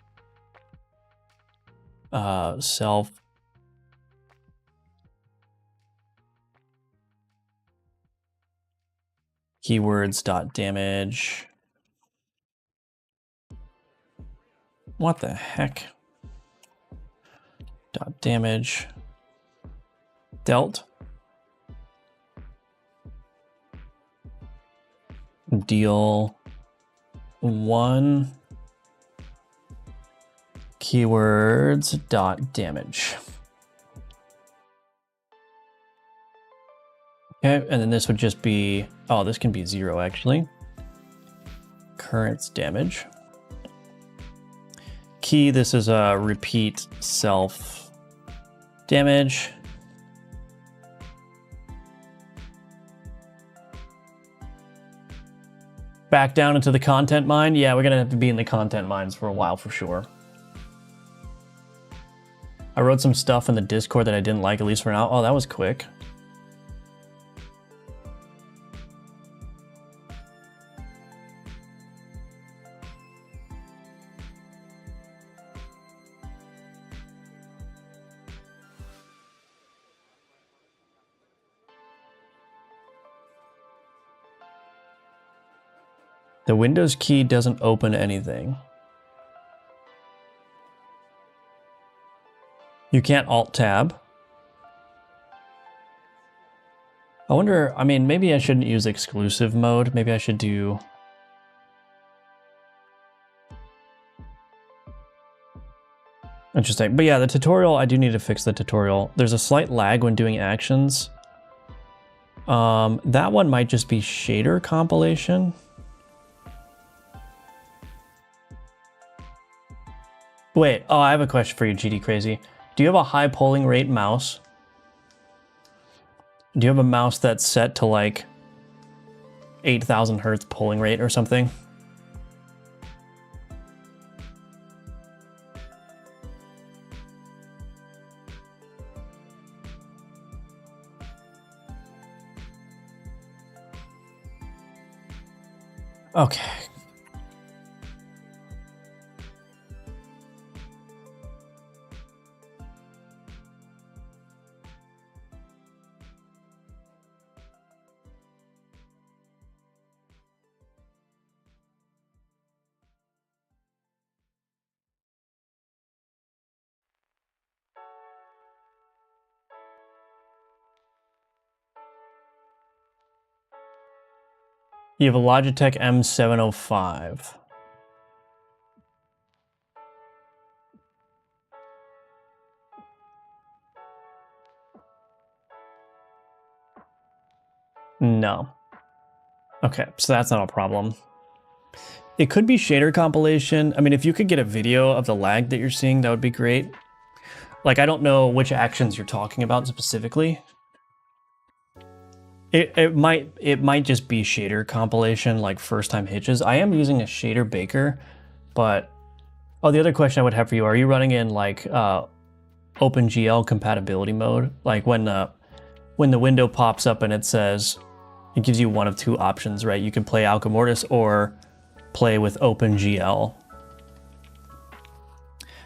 keywords dot damage. What the heck? Dot damage dealt. Deal 1 keywords dot damage. Okay, and then this would just be, oh, this can be 0 actually. Current damage. Key, this is a repeat self damage. Back down into the content mine. Yeah, we're gonna have to be in the content mines for a while for sure. I wrote some stuff in the Discord that I didn't like, at least for now. Oh, that was quick. The Windows key doesn't open anything. You can't Alt-Tab. I wonder, I mean, maybe I shouldn't use exclusive mode. Maybe I should do... Interesting. But yeah, the tutorial, I do need to fix the tutorial. There's a slight lag when doing actions. That one might just be shader compilation. Wait, oh, I have a question for you, GD Crazy. Do you have a high polling rate mouse? Do you have a mouse that's set to like 8,000 hertz polling rate or something? Okay. You have a Logitech M705. No. Okay, so that's not a problem. It could be shader compilation. I mean, if you could get a video of the lag that you're seeing, that would be great. Like, I don't know which actions you're talking about specifically. It might just be shader compilation, like first time hitches. I am using a shader baker, but oh, the other question I would have for you: are you running in like OpenGL compatibility mode? Like when the window pops up and it says it gives you one of two options, right? You can play Alchemortis or play with OpenGL.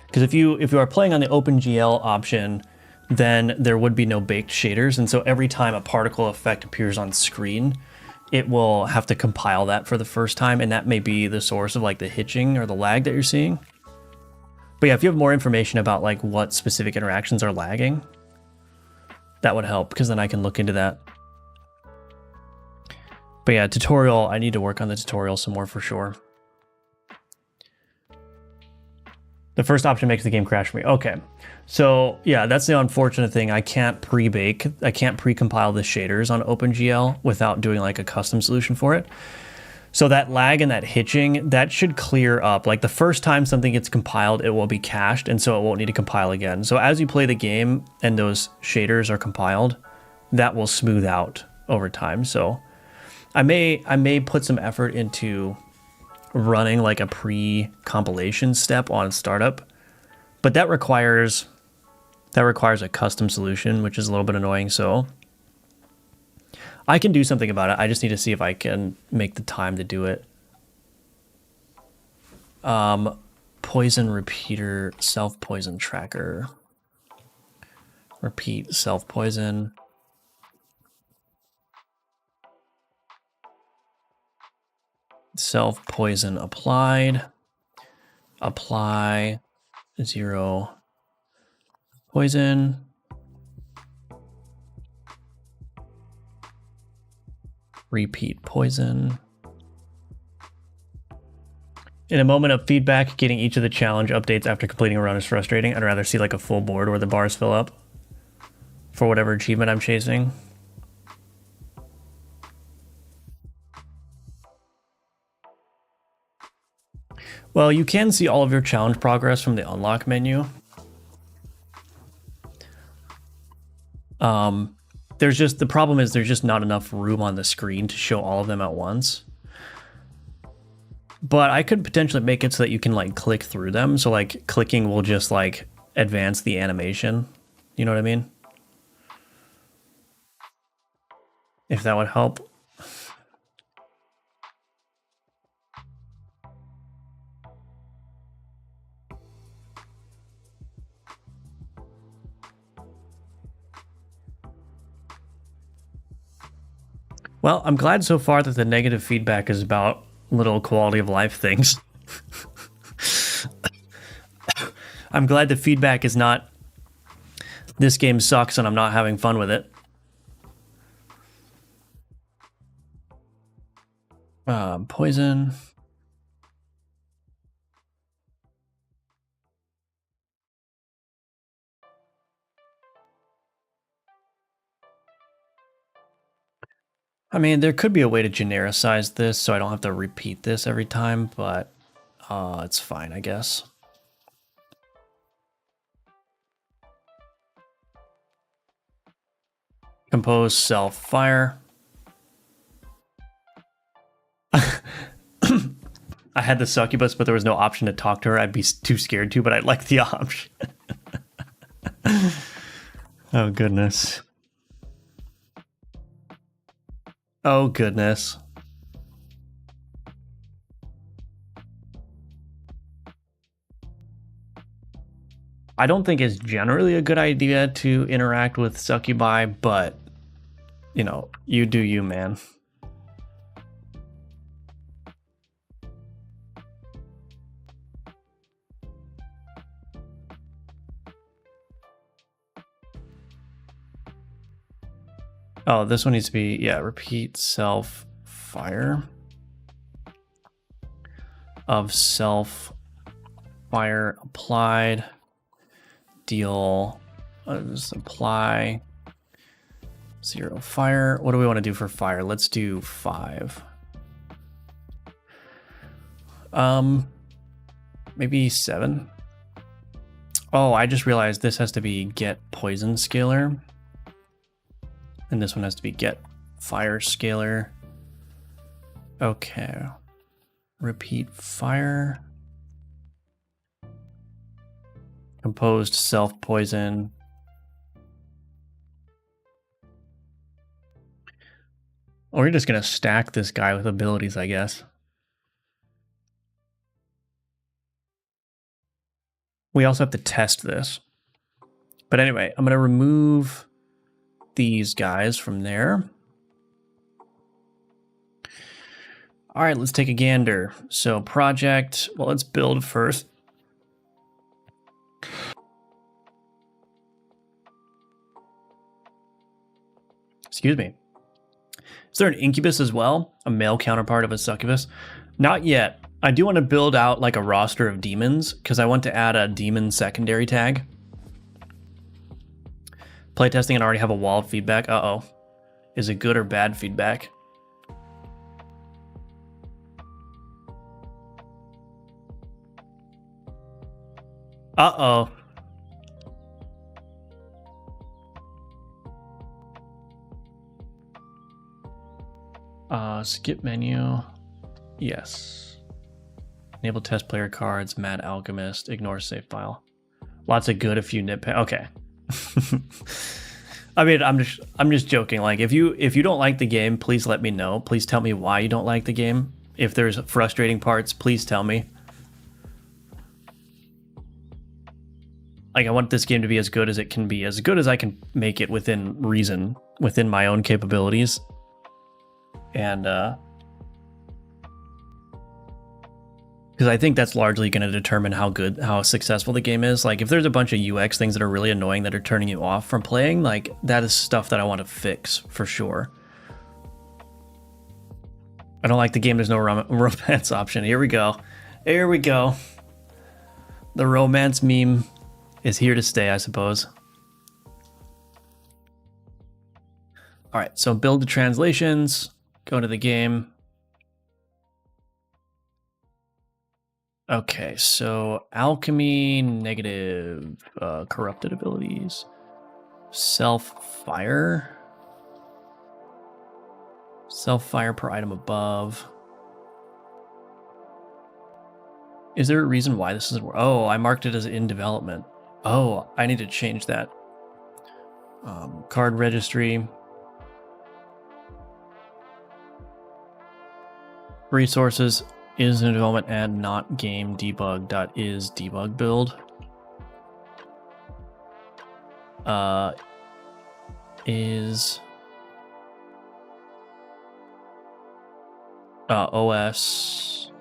Because if you are playing on the OpenGL option, then there would be no baked shaders, and so every time a particle effect appears on screen, it will have to compile that for the first time, and that may be the source of like the hitching or the lag that you're seeing. But yeah, if you have more information about like what specific interactions are lagging, that would help, because then I can look into that. But yeah, tutorial, I need to work on the tutorial some more for sure. The first option makes the game crash for me. Okay. So yeah, that's the unfortunate thing. I can't pre-bake, I can't pre-compile the shaders on OpenGL without doing like a custom solution for it. So that lag and that hitching, that should clear up. Like the first time something gets compiled, it will be cached, and so it won't need to compile again. So as you play the game and those shaders are compiled, that will smooth out over time. So I may put some effort into running like a pre-compilation step on startup, but that requires a custom solution, which is a little bit annoying. So I can do something about it. I just need to see if I can make the time to do it. Poison repeater, self-poison tracker. Repeat self-poison. Self-poison applied. Apply 0 poison. Repeat poison. In a moment of feedback, getting each of the challenge updates after completing a run is frustrating. I'd rather see like a full board where the bars fill up for whatever achievement I'm chasing. Well, you can see all of your challenge progress from the unlock menu. The problem is there's just not enough room on the screen to show all of them at once. But I could potentially make it so that you can like click through them. So like clicking will just like advance the animation. You know what I mean? If that would help. Well, I'm glad so far that the negative feedback is about little quality of life things. I'm glad the feedback is not, this game sucks and I'm not having fun with it. Poison. I mean, there could be a way to genericize this so I don't have to repeat this every time, but it's fine, I guess. Compose self fire. I had the succubus, but there was no option to talk to her. I'd be too scared to, but I like the option. Oh, goodness. Oh, goodness. I don't think it's generally a good idea to interact with succubi, but, you know, you do you, man. Oh, this one needs to be, yeah, repeat self fire of self fire applied, deal, just apply 0 fire. What do we want to do for fire? Let's do 5. Maybe 7. Oh, I just realized this has to be get poison scalar. And this one has to be get fire scalar. Okay. Repeat fire. Composed self poison. Or we're just gonna stack this guy with abilities, I guess. We also have to test this. But anyway, I'm gonna remove these guys from there. All right, let's take a gander. So project, well, let's build first. Excuse me. Is there an incubus as well? A male counterpart of a succubus? Not yet. I do want to build out like a roster of demons because I want to add a demon secondary tag. Playtesting and already have a wall of feedback. Uh-oh. Is it good or bad feedback? Uh-oh. Skip menu. Yes. Enable test player cards, Mad Alchemist, ignore save file. Lots of good, a few nitpick. Okay. I mean, I'm just joking. Like if you don't like the game, please let me know. Please tell me why you don't like the game. If there's frustrating parts, please tell me. Like I want this game to be as good as it can be, as good as I can make it within reason, within my own capabilities. And because I think that's largely going to determine how successful the game is. Like if there's a bunch of UX things that are really annoying that are turning you off from playing, like that is stuff that I want to fix for sure. I don't like the game. There's no romance option. Here we go. Here we go. The romance meme is here to stay, I suppose. All right, so build the translations, go to the game. Okay, so alchemy, negative, corrupted abilities, self-fire per item above. Is there a reason why this isn't? Oh, I marked it as in development. Oh, I need to change that. Card registry. Resources is in development and not game debug.is debug build. Is OS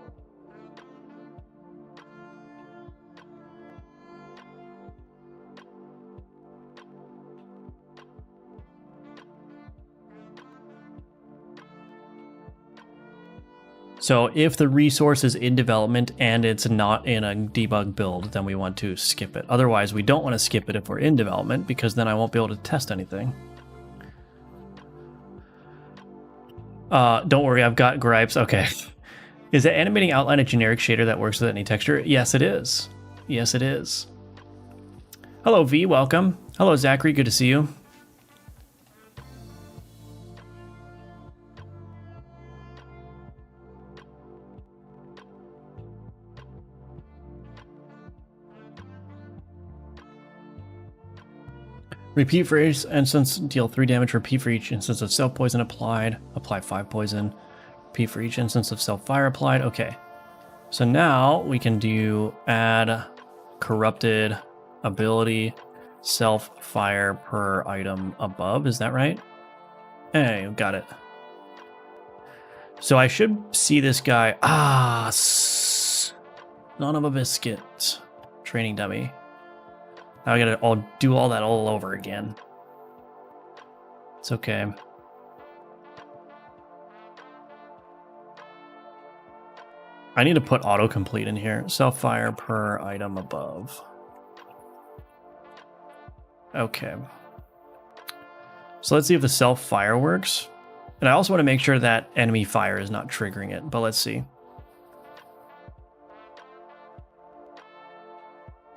So if the resource is in development and it's not in a debug build, then we want to skip it. Otherwise, we don't want to skip it if we're in development, because then I won't be able to test anything. Don't worry, I've got gripes. Okay. Is the animating outline a generic shader that works with any texture? Yes, it is. Yes, it is. Hello, V. Welcome. Hello, Zachary. Good to see you. Repeat for each instance, deal 3 damage. Repeat for each instance of self-poison applied. Apply 5 poison. Repeat for each instance of self-fire applied. Okay. So now we can do add corrupted ability self-fire per item above. Is that right? Hey, got it. So I should see this guy. Son of a biscuit. Training dummy. Now I gotta do all that all over again. It's okay. I need to put autocomplete in here. Self-fire per item above. Okay. So let's see if the self-fire works. And I also want to make sure that enemy fire is not triggering it, but let's see.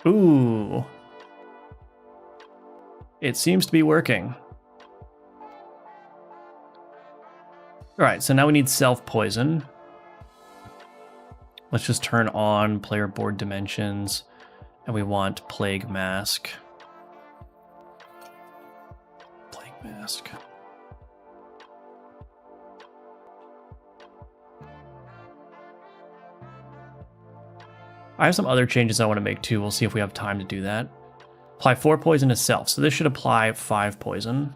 Ooh. It seems to be working. All right, so now we need self-poison. Let's just turn on player board dimensions, and we want plague mask. Plague mask. I have some other changes I want to make too. We'll see if we have time to do that. Apply 4 poison to self. So this should apply 5 poison.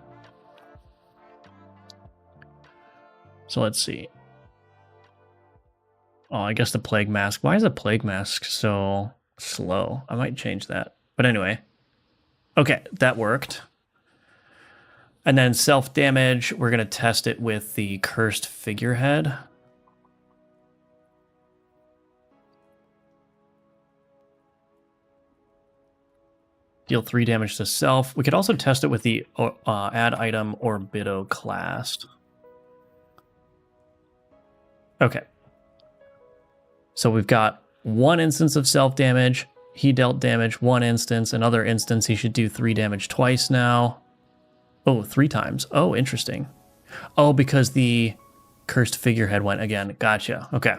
So let's see. Oh, I guess the plague mask. Why is the plague mask so slow? I might change that. But anyway. Okay, that worked. And then self-damage, we're going to test it with the Cursed Figurehead. Deal 3 damage to self. We could also test it with the add item Orbitoclast. Okay. So we've got 1 instance of self-damage. He dealt damage 1 instance. Another instance, he should do 3 damage twice now. Oh, 3 times. Oh, interesting. Oh, because the Cursed Figurehead went again. Gotcha. Okay.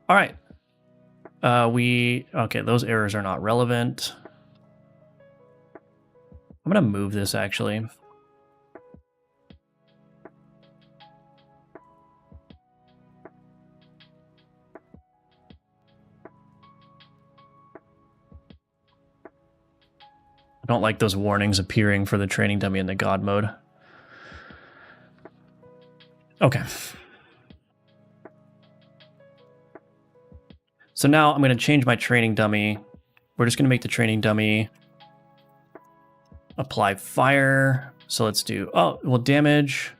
All right. Okay, those errors are not relevant. I'm going to move this, actually. I don't like those warnings appearing for the training dummy in the God mode. Okay. So now I'm going to change my training dummy. We're just going to make the training dummy apply fire. So let's do, damage,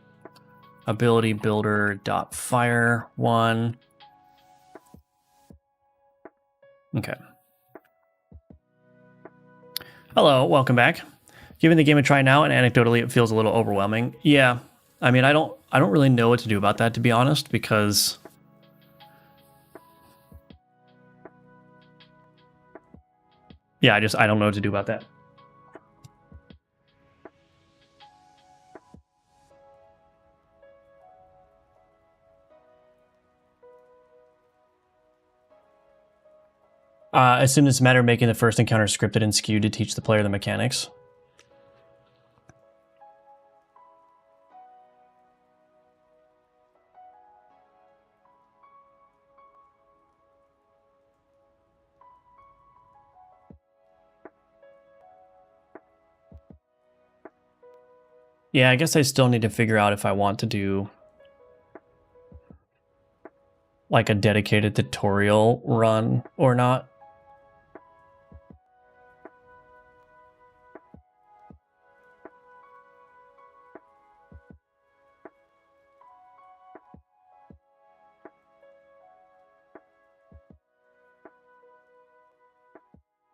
ability builder dot fire 1. Okay. Hello, welcome back. Giving the game a try now, and anecdotally it feels a little overwhelming. Yeah, I mean, I don't really know what to do about that, to be honest, because yeah, I don't know what to do about that. I assume it's a matter of making the first encounter scripted and skewed to teach the player the mechanics. Yeah, I guess I still need to figure out if I want to do like a dedicated tutorial run or not.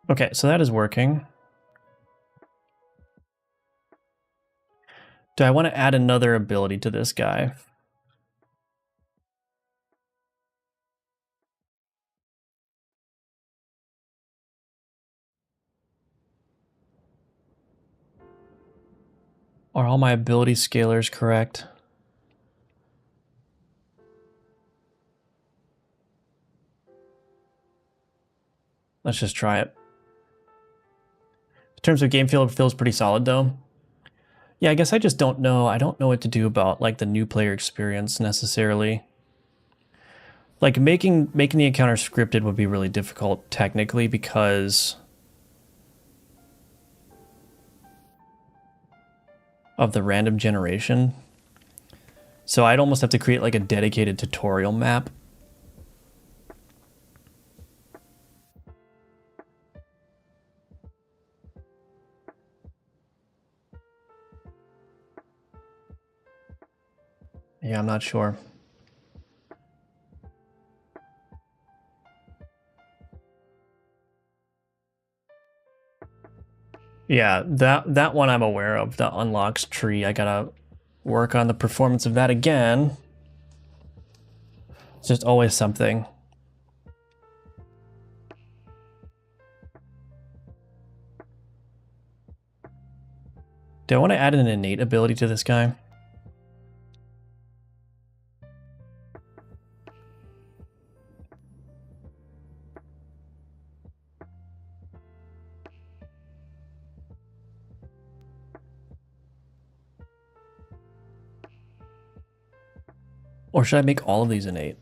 Okay, so that is working. Do I want to add another ability to this guy? Are all my ability scalars correct? Let's just try it. In terms of game feel, it feels pretty solid though. Yeah, I guess I just don't know. I don't know what to do about like the new player experience necessarily. Like making the encounter scripted would be really difficult technically because of the random generation. So I'd almost have to create like a dedicated tutorial map. Yeah, I'm not sure. Yeah, that one I'm aware of, the unlocks tree. I gotta work on the performance of that again. It's just always something. Do I want to add an innate ability to this guy? Or should I make all of these innate?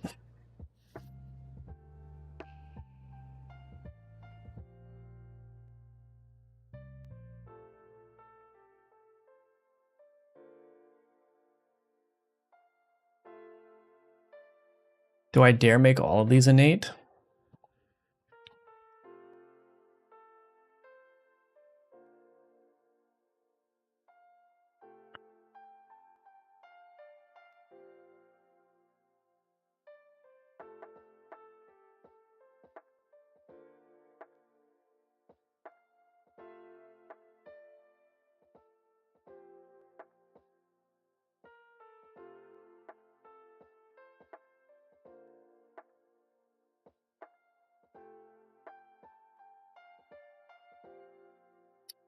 Do I dare make all of these innate?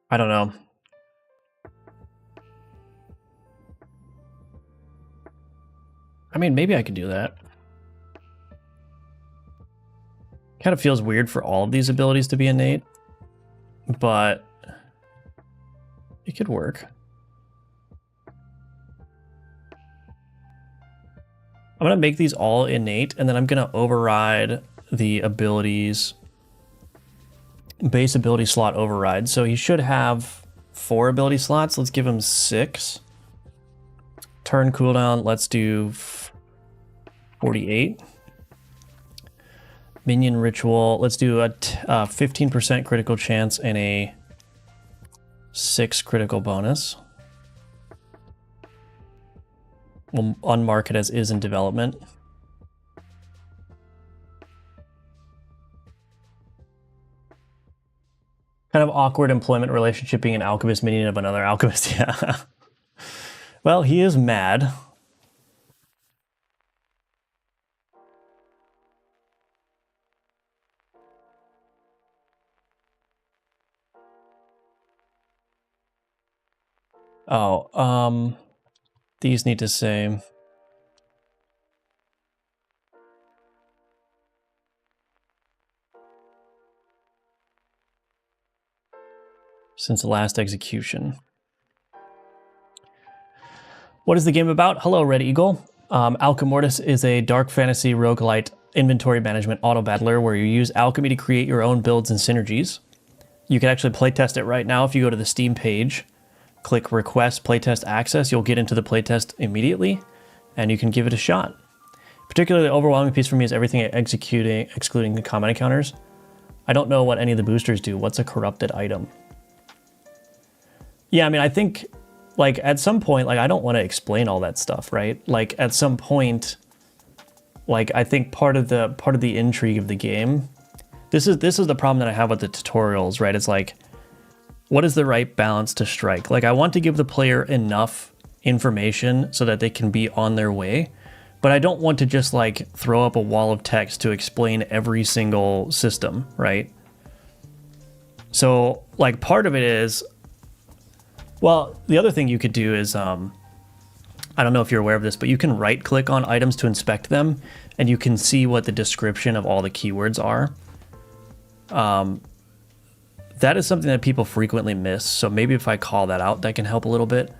I don't know. I mean, maybe I could do that. Kind of feels weird for all of these abilities to be innate, but it could work. I'm going to make these all innate, and then I'm going to override the abilities, base ability slot override. So he should have 4 ability slots. Let's give him 6. Turn cooldown, let's do 48. Minion ritual, let's do a 15% critical chance and a 6 critical bonus. We'll unmark it as is in development. Kind of awkward employment relationship being an alchemist minion of another alchemist, yeah. Well, he is mad. Oh, these need to say... since the last execution. What is the game about? Hello, Red Eagle. Alchemortis is a dark fantasy roguelite inventory management auto-battler where you use alchemy to create your own builds and synergies. You can actually playtest it right now if you go to the Steam page, click Request Playtest Access, you'll get into the playtest immediately, and you can give it a shot. Particularly the overwhelming piece for me is everything excluding the comment encounters. I don't know what any of the boosters do. What's a corrupted item? Yeah, I mean, I think, like, at some point, like, I don't want to explain all that stuff, right? Like, at some point, like, I think part of the intrigue of the game, this is the problem that I have with the tutorials, right? It's like, what is the right balance to strike? Like, I want to give the player enough information so that they can be on their way, but I don't want to just, like, throw up a wall of text to explain every single system, right? So, like, part of it is... well, the other thing you could do is, I don't know if you're aware of this, but you can right-click on items to inspect them, and you can see what the description of all the keywords are. That is something that people frequently miss, so maybe if I call that out, that can help a little bit.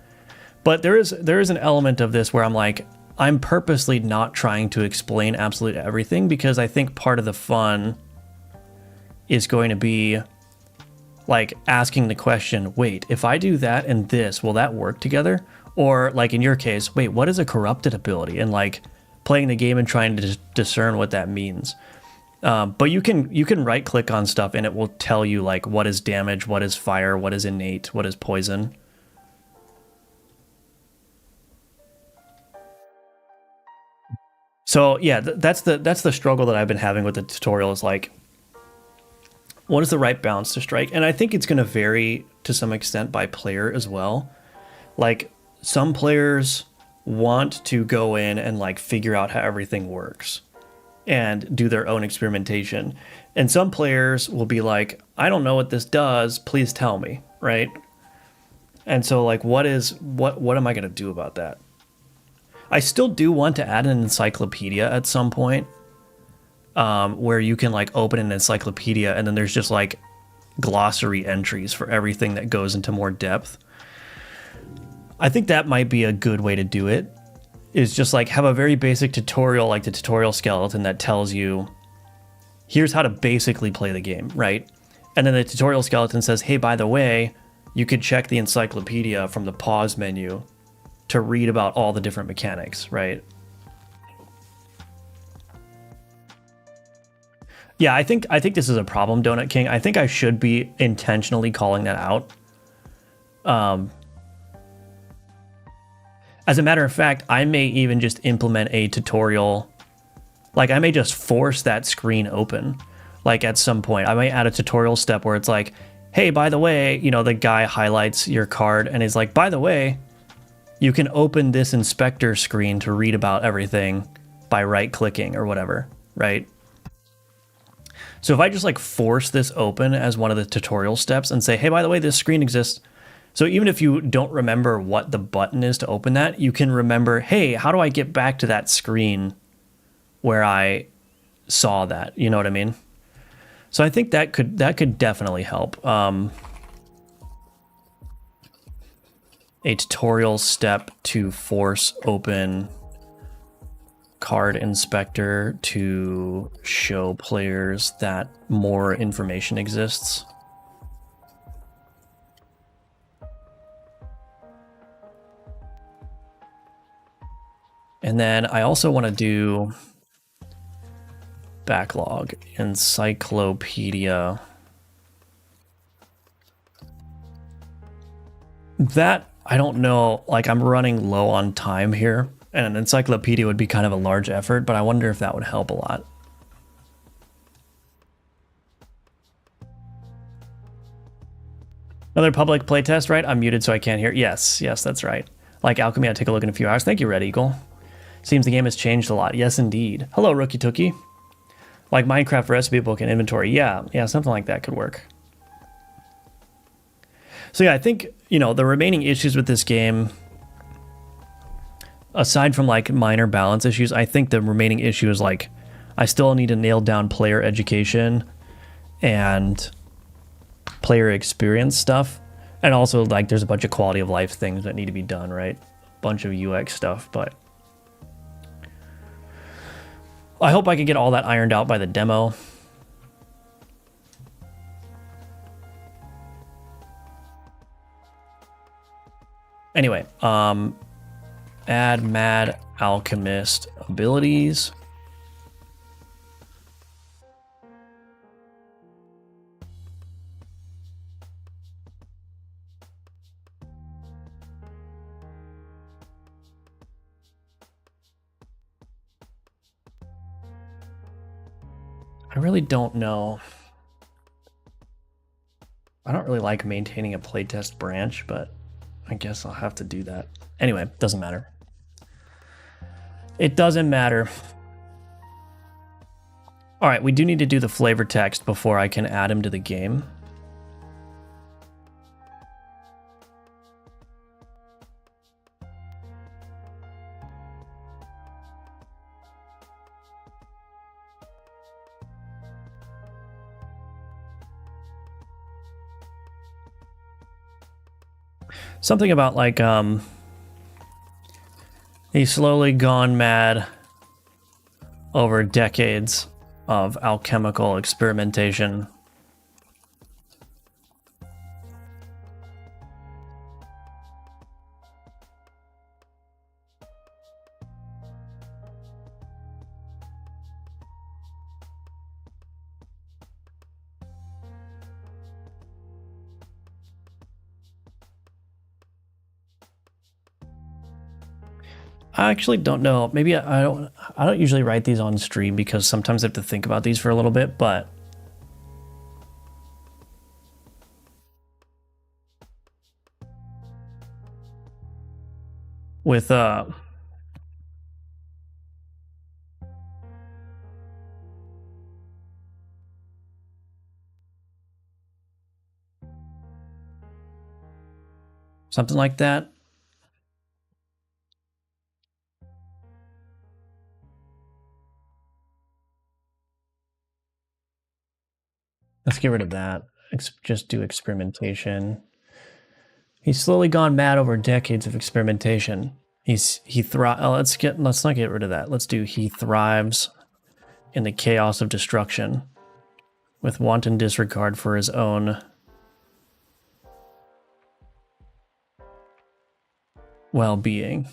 But there is an element of this where I'm like, I'm purposely not trying to explain absolutely everything, because I think part of the fun is going to be... like asking the question, wait, if I do that and this, will that work together? Or like in your case, wait, what is a corrupted ability? And like playing the game and trying to discern what that means. But you can right click on stuff and it will tell you like what is damage, what is fire, what is innate, what is poison. So yeah, that's the struggle that I've been having with the tutorial is like, what is the right balance to strike? And I think it's going to vary to some extent by player as well. Like some players want to go in and like figure out how everything works and do their own experimentation. And some players will be like, I don't know what this does, please tell me, right? And so like what am I going to do about that? I still do want to add an encyclopedia at some point. Where you can like open an encyclopedia and then there's just like glossary entries for everything that goes into more depth. I think that might be a good way to do it, is just like have a very basic tutorial, like the tutorial skeleton that tells you, here's how to basically play the game, right? And then the tutorial skeleton says, hey, by the way, you could check the encyclopedia from the pause menu to read about all the different mechanics, right? Yeah, I think this is a problem, Donut King. I think I should be intentionally calling that out. As a matter of fact, I may even just implement a tutorial. Like, I may just force that screen open. Like, at some point, I might add a tutorial step where it's like, hey, by the way, you know, the guy highlights your card and is like, by the way, you can open this inspector screen to read about everything by right-clicking or whatever, right? So if I just like force this open as one of the tutorial steps and say, hey, by the way, this screen exists. So even if you don't remember what the button is to open that, you can remember, hey, how do I get back to that screen where I saw that? You know what I mean? So I think that could definitely help. A tutorial step to force open card inspector to show players that more information exists. And then I also want to do backlog, encyclopedia. That, I don't know, like I'm running low on time here, and an encyclopedia would be kind of a large effort, but I wonder if that would help a lot. Another public playtest, right? I'm muted so I can't hear. Yes, that's right. Like Alchemy, I'll take a look in a few hours. Thank you, Red Eagle. Seems the game has changed a lot. Yes, indeed. Hello, Rookie Tookie. Like Minecraft recipe book and inventory. Yeah, something like that could work. So yeah, I think, you know, the remaining issues with this game, aside from like minor balance issues, I think the remaining issue is like, I still need to nail down player education and player experience stuff. And also like there's a bunch of quality of life things that need to be done, right? Bunch of UX stuff, but I hope I can get all that ironed out by the demo. Anyway, add Mad Alchemist abilities. I really don't know. I don't really like maintaining a playtest branch, but I guess I'll have to do that. Anyway, doesn't matter. It doesn't matter. All right, we do need to do the flavor text before I can add him to the game. Something about like, he's slowly gone mad over decades of alchemical experimentation. I actually don't know. Maybe I don't usually write these on stream because sometimes I have to think about these for a little bit, but with something like that. Let's get rid of that. Just do experimentation. He's slowly gone mad over decades of experimentation. Let's not get rid of that. Let's do he thrives in the chaos of destruction with wanton disregard for his own well-being.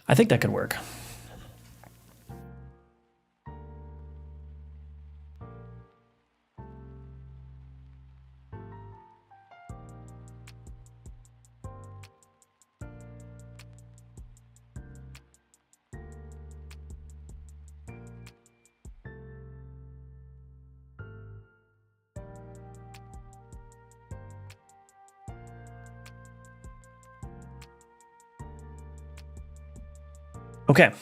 I think that could work. Okay.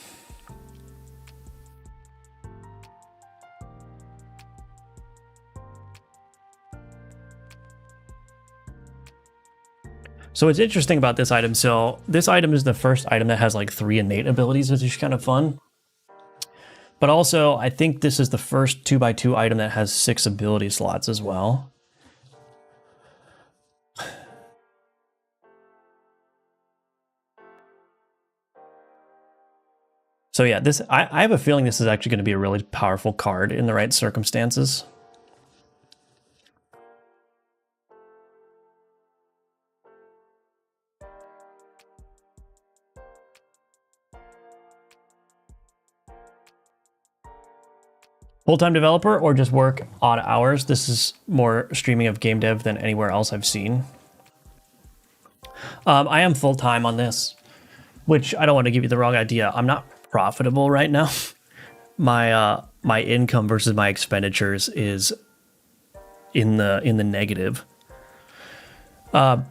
So what's interesting about this item, so this item is the first item that has like 3 innate abilities, which is kind of fun. But also, I think this is the first 2x2 item that has 6 ability slots as well. So yeah, this I have a feeling this is actually going to be a really powerful card in the right circumstances. Full-time developer or just work odd hours? This is more streaming of game dev than anywhere else I've seen. I am full-time on this, which I don't want to give you the wrong idea. I'm not profitable right now. My income versus my expenditures is in the negative.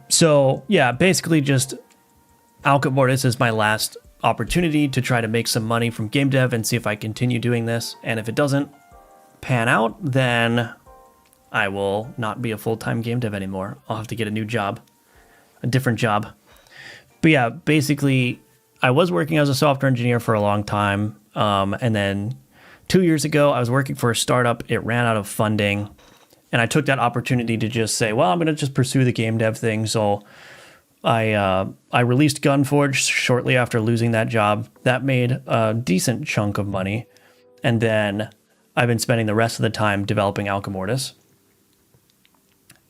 So yeah, basically just Alchemortis is my last opportunity to try to make some money from game dev and see if I continue doing this. And if it doesn't pan out, then I will not be a full-time game dev anymore. I'll have to get a new job, a different job. But yeah, basically I was working as a software engineer for a long time. And then 2 years ago, I was working for a startup. It ran out of funding. And I took that opportunity to just say, well, I'm going to just pursue the game dev thing. So I released Gunforge shortly after losing that job. That made a decent chunk of money. And then I've been spending the rest of the time developing Alchemortis.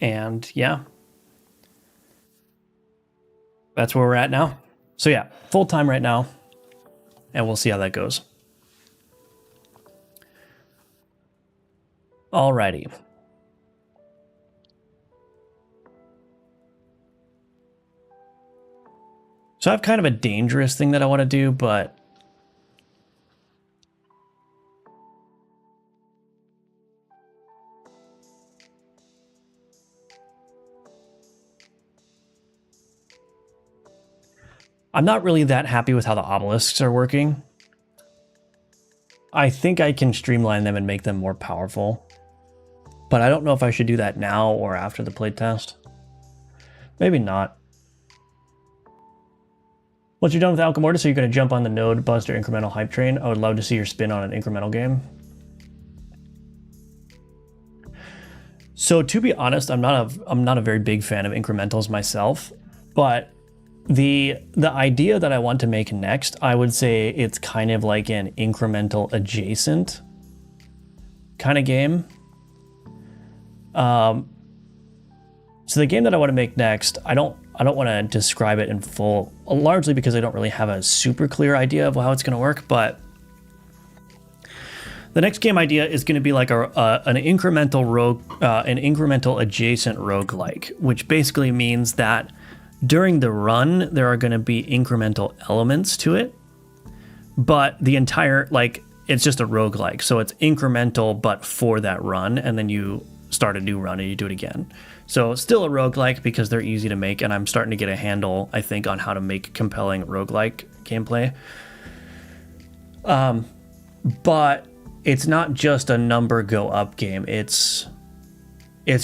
And yeah, that's where we're at now. So yeah, full time right now. And we'll see how that goes. Alrighty. So I have kind of a dangerous thing that I want to do, but I'm not really that happy with how the obelisks are working. I think I can streamline them and make them more powerful, but I don't know if I should do that now or after the playtest. Maybe not. Once you're done with Alchemortis, are you going to jump on the node buster incremental hype train? I would love to see your spin on an incremental game. So to be honest, I'm not a very big fan of incrementals myself, but the idea that I want to make next, I would say it's kind of like an incremental adjacent kind of game. So the game that I want to make next, I don't want to describe it in full, largely because I don't really have a super clear idea of how it's going to work, but the next game idea is going to be like an incremental adjacent roguelike, which basically means that during the run, there are going to be incremental elements to it, but the entire, like, it's just a roguelike. So it's incremental, but for that run, and then you start a new run and you do it again. So it's still a roguelike because they're easy to make, and I'm starting to get a handle, I think, on how to make compelling roguelike gameplay. But it's not just a number go up game. It's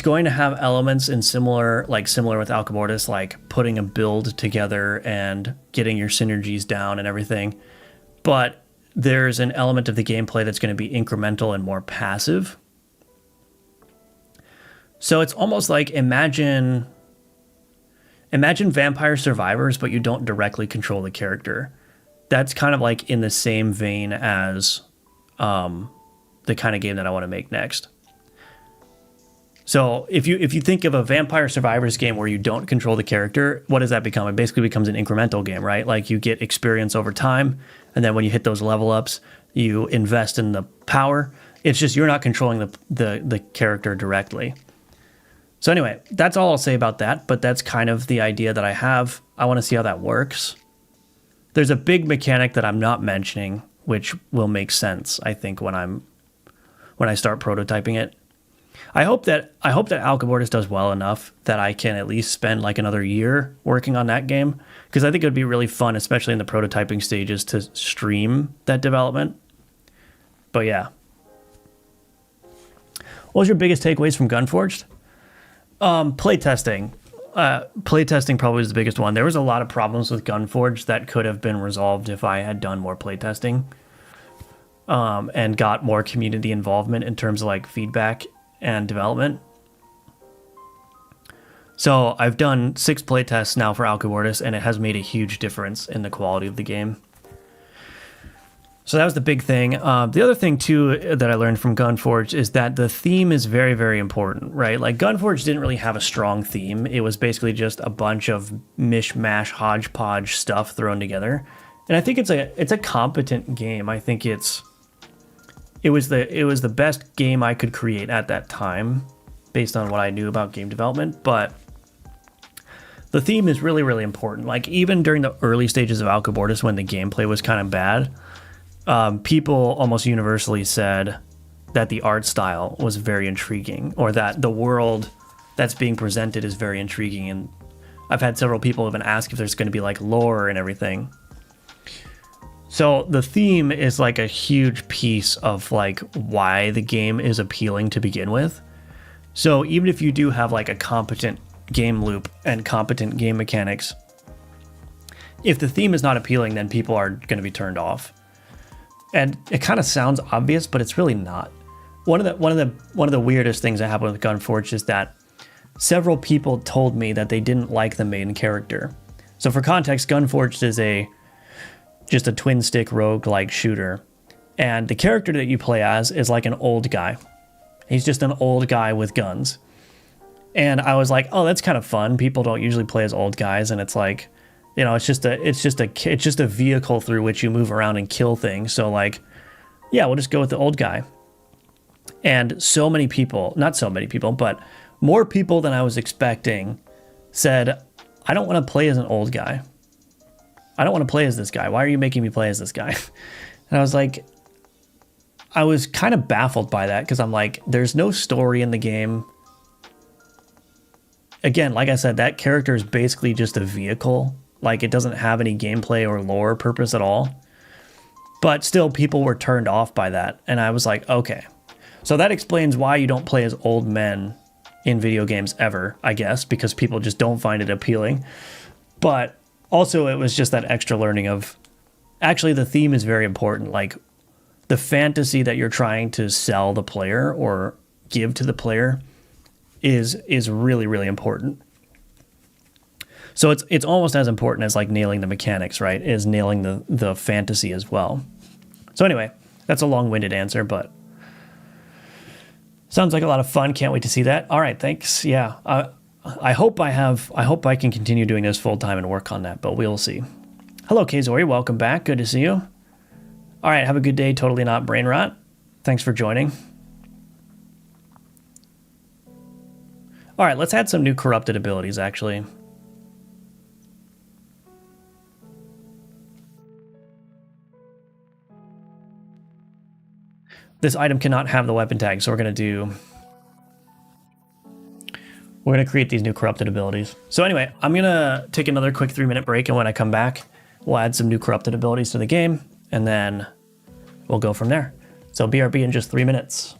going to have elements in similar with Alchemortis, like putting a build together and getting your synergies down and everything. But there's an element of the gameplay that's going to be incremental and more passive. So it's almost like imagine Vampire Survivors, but you don't directly control the character. That's kind of like in the same vein as the kind of game that I want to make next. So if you think of a Vampire Survivors game where you don't control the character, what does that become? It basically becomes an incremental game, right? Like you get experience over time, and then when you hit those level ups, you invest in the power. It's just you're not controlling the character directly. So anyway, that's all I'll say about that, but that's kind of the idea that I have. I want to see how that works. There's a big mechanic that I'm not mentioning, which will make sense, I think, when I start prototyping it. I hope that Alchemortis does well enough that I can at least spend like another year working on that game, because I think it would be really fun, especially in the prototyping stages, to stream that development. But yeah. What was your biggest takeaways from Gunforged? Playtesting. Playtesting probably was the biggest one. There was a lot of problems with Gunforged that could have been resolved if I had done more playtesting, and got more community involvement in terms of like feedback and development. So I've done 6 playtests now for Alchemortis, and it has made a huge difference in the quality of the game. So that was the big thing. The other thing too that I learned from Gunforged is that the theme is very, very important, right? Like Gunforged didn't really have a strong theme. It was basically just a bunch of mishmash, hodgepodge stuff thrown together. And I think it's a competent game. I think it was the best game I could create at that time based on what I knew about game development, but the theme is really, really important. Like even during the early stages of Alchemortis when the gameplay was kind of bad, people almost universally said that the art style was very intriguing, or that the world that's being presented is very intriguing. And I've had several people even ask if there's going to be like lore and everything. So the theme is like a huge piece of like why the game is appealing to begin with. So even if you do have like a competent game loop and competent game mechanics, if the theme is not appealing, then people are going to be turned off. And it kind of sounds obvious, but it's really not. One of the weirdest things that happened with Gunforged is that several people told me that they didn't like the main character. So for context, Gunforged is just a twin stick rogue-like shooter, and the character that you play as is like an old guy. He's just an old guy with guns. And I was like, oh, that's kind of fun. People don't usually play as old guys, and it's like, you know, it's just a vehicle through which you move around and kill things. So like, yeah, we'll just go with the old guy. And so many people, not so many people, but more people than I was expecting said, I don't want to play as an old guy. I don't want to play as this guy. Why are you making me play as this guy? And I was like, I was kind of baffled by that, because I'm like, there's no story in the game. Again, like I said, that character is basically just a vehicle. Like, it doesn't have any gameplay or lore purpose at all. But still, people were turned off by that. And I was like, okay. So that explains why you don't play as old men in video games ever, I guess, because people just don't find it appealing. But also, it was just that extra learning of, actually, the theme is very important. Like, the fantasy that you're trying to sell the player or give to the player is really, really important. So it's almost as important as like nailing the mechanics, right? Is nailing the fantasy as well. So anyway, that's a long-winded answer, but sounds like a lot of fun. Can't wait to see that. All right, thanks. Yeah, I hope I can continue doing this full time and work on that, but we'll see. Hello, Kazori, welcome back. Good to see you. All right, have a good day. Totally not brain rot. Thanks for joining. All right, let's add some new corrupted abilities, actually. This item cannot have the weapon tag, so we're going to create these new corrupted abilities. So anyway, I'm going to take another quick 3-minute break, and when I come back, we'll add some new corrupted abilities to the game, and then we'll go from there. So BRB in just 3 minutes.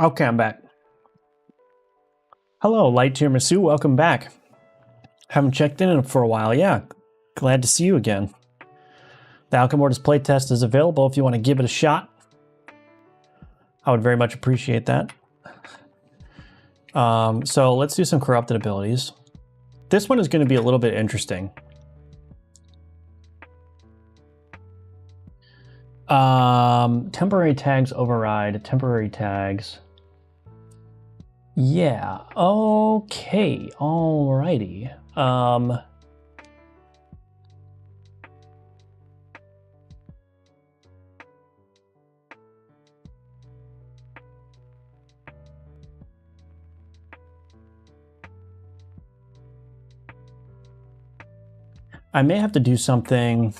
Okay, I'm back. Hello, Light Tiramisu, welcome back. Haven't checked in for a while, yeah. Glad to see you again. The Alchemortis playtest is available if you want to give it a shot. I would very much appreciate that. So let's do some corrupted abilities. This one is going to be a little bit interesting. Temporary tags override, temporary tags. Yeah, okay, alrighty. I may have to do something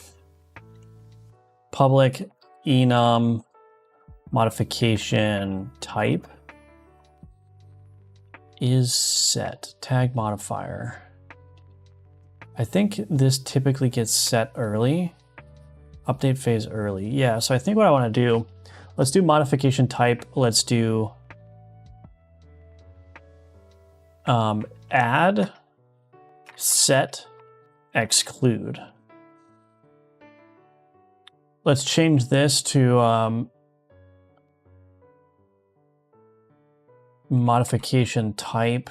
public enum modification type is set tag modifier. I think this typically gets set early, update phase early. Yeah, so I think what I want to do, let's do modification type. Let's do add set exclude. Let's change this to modification type.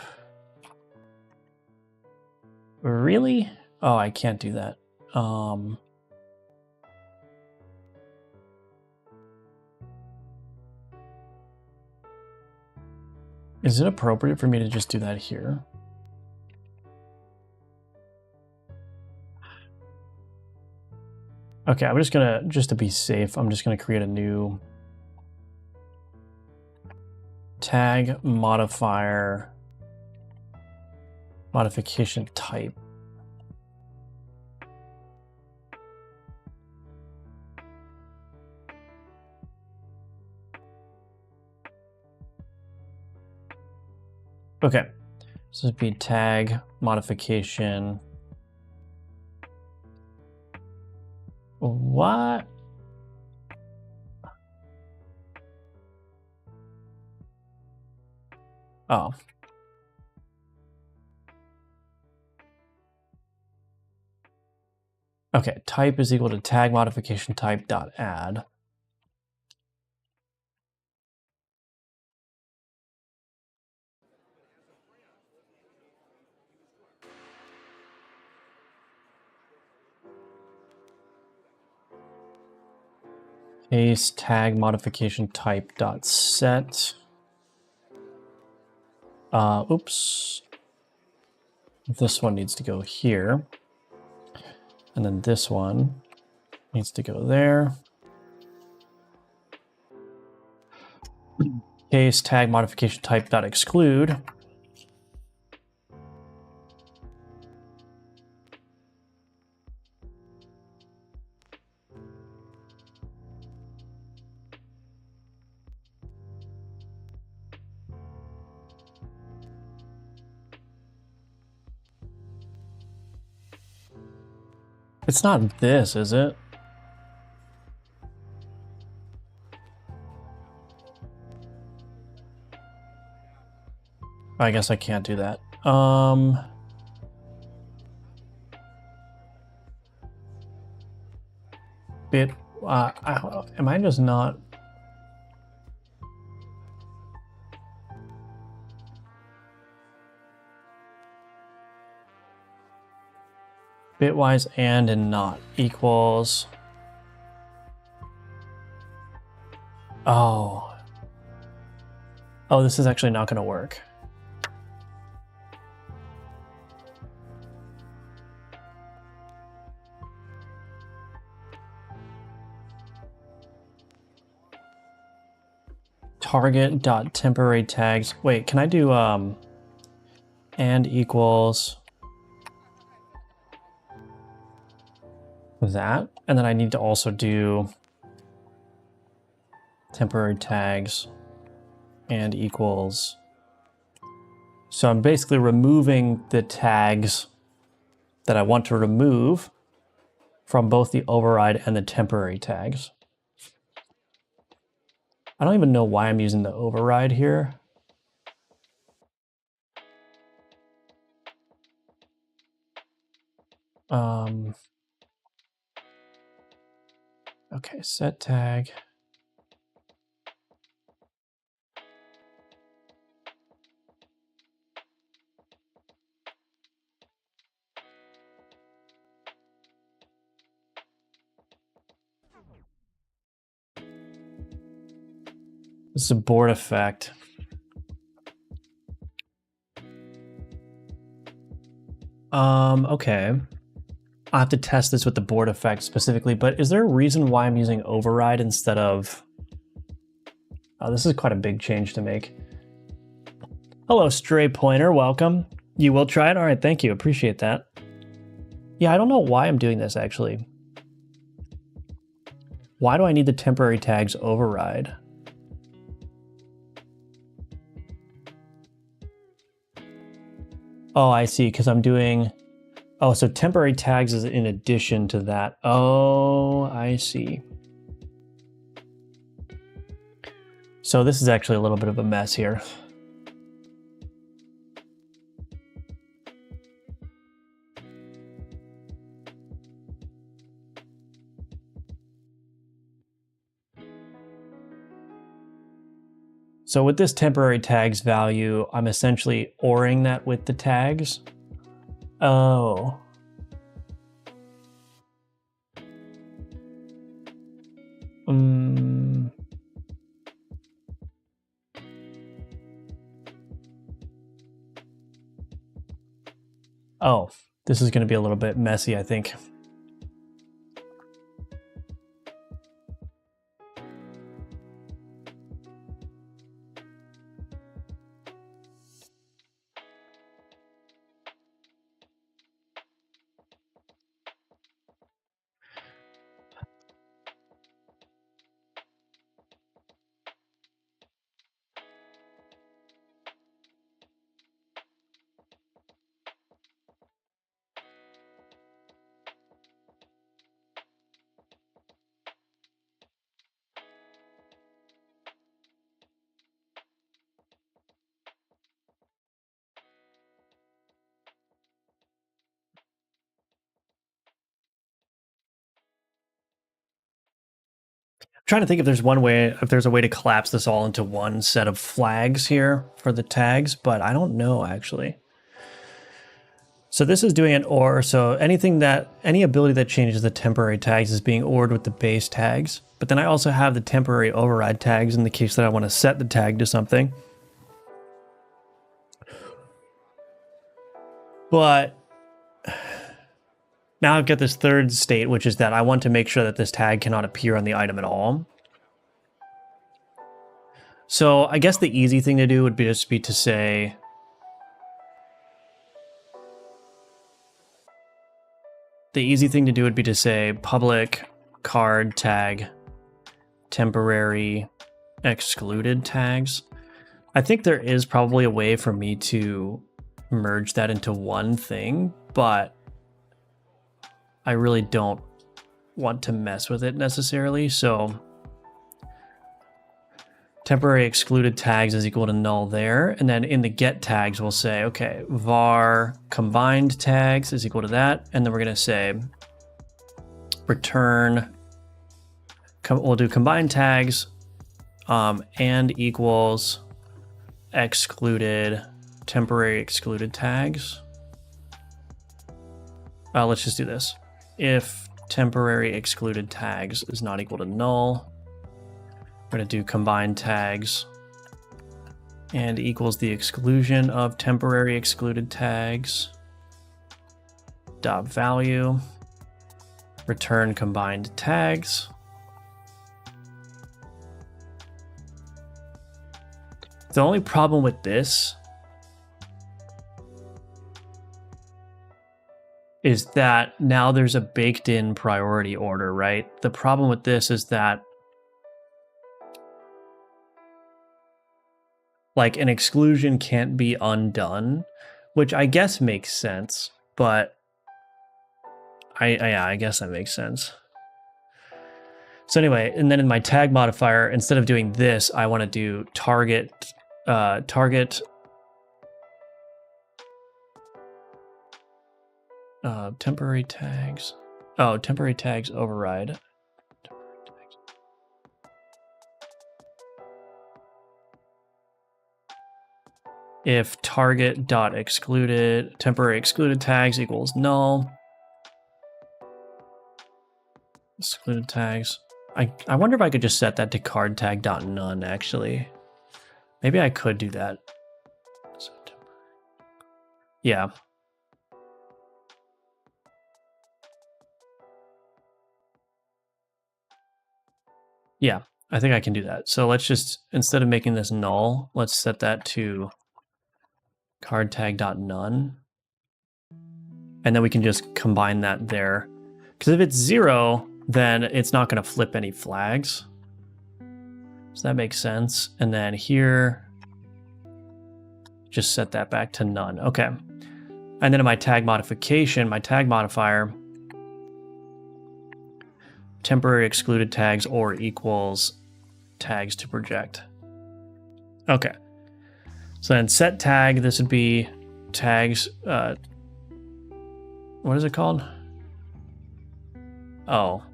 Really? Oh, I can't do that. Is it appropriate for me to just do that here? Okay, I'm just gonna, just to be safe, I'm just gonna create a new tag modifier modification type. Okay, so this would be tag modification. What? Oh. Okay, type is equal to tag modification type dot add. Case tag modification type dot set. Oops. This one needs to go here. And then this one needs to go there. Case tag modification type dot exclude. It's not this, is it? I guess I can't do that. Am I just not? Bitwise and not equals. Oh. Oh, this is actually not going to work. Target dot temporary tags. Wait, can I do and equals that? And then I need to also do temporary tags and equals. So I'm basically removing the tags that I want to remove from both the override and the temporary tags. I don't even know why I'm using the override here. Okay, set tag. This is a board effect. Okay. I'll have to test this with the board effect specifically, but is there a reason why I'm using override instead of... Oh, this is quite a big change to make. Hello, Stray Pointer, welcome. You will try it? All right, thank you, appreciate that. Yeah, I don't know why I'm doing this, actually. Why do I need the temporary tags override? Oh, I see, because I'm doing... Oh, so temporary tags is in addition to that. Oh, I see. So this is actually a little bit of a mess here. So with this temporary tags value, I'm essentially ORing that with the tags. Oh. Oh, this is going to be a little bit messy, I think. Trying to think if there's a way to collapse this all into one set of flags here for the tags, but I don't know actually. So this is doing an OR, so any ability that changes the temporary tags is being ORed with the base tags. But then I also have the temporary override tags in the case that I want to set the tag to something. But now I've got this third state, which is that I want to make sure that this tag cannot appear on the item at all. So I guess the easy thing to do would just be to say... The easy thing to do would be to say public card tag temporary excluded tags. I think there is probably a way for me to merge that into one thing, but I really don't want to mess with it necessarily. So temporary excluded tags is equal to null there. And then in the get tags, we'll say, okay, var combined tags is equal to that. And then we're going to say return, we'll do combined tags and equals excluded, temporary excluded tags. Let's just do this. If temporary excluded tags is not equal to null, we're going to do combined tags and equals the exclusion of temporary excluded tags dot value, return combined tags. The only problem with this is that now there's a baked in priority order, right? The problem with this is that like an exclusion can't be undone, which I guess makes sense, but I guess that makes sense. So anyway, and then in my tag modifier, instead of doing this, I want to do target temporary tags. Oh, temporary tags override. If target dot excluded temporary excluded tags equals null. Excluded tags. I wonder if I could just set that to card tag dot none actually. Maybe I could do that. Yeah. Yeah, I think I can do that. So let's just, instead of making this null, let's set that to card tag dot none. And then we can just combine that there. Because if it's 0, then it's not going to flip any flags. So that makes sense. And then here, just set that back to none. Okay. And then in my tag modification, my tag modifier, temporary excluded tags or equals tags to project. Okay. So then set tag, this would be tags, what is it called? Oh.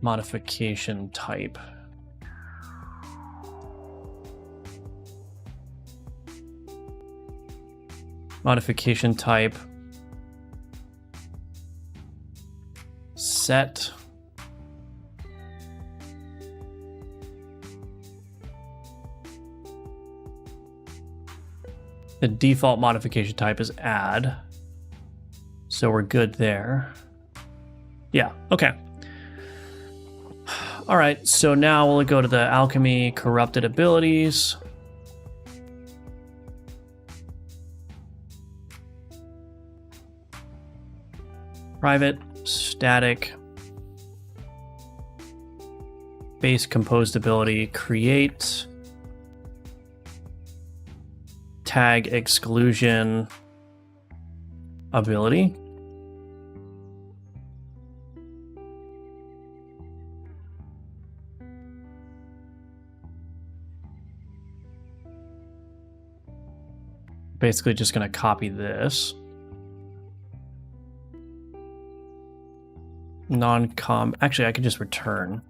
Modification type. Modification type. Set. The default modification type is add. So we're good there. Yeah, okay. All right, so now we'll go to the alchemy corrupted abilities. Private, static, base composed ability, create, tag exclusion ability. Basically just going to copy this. Non-com, actually I could just return.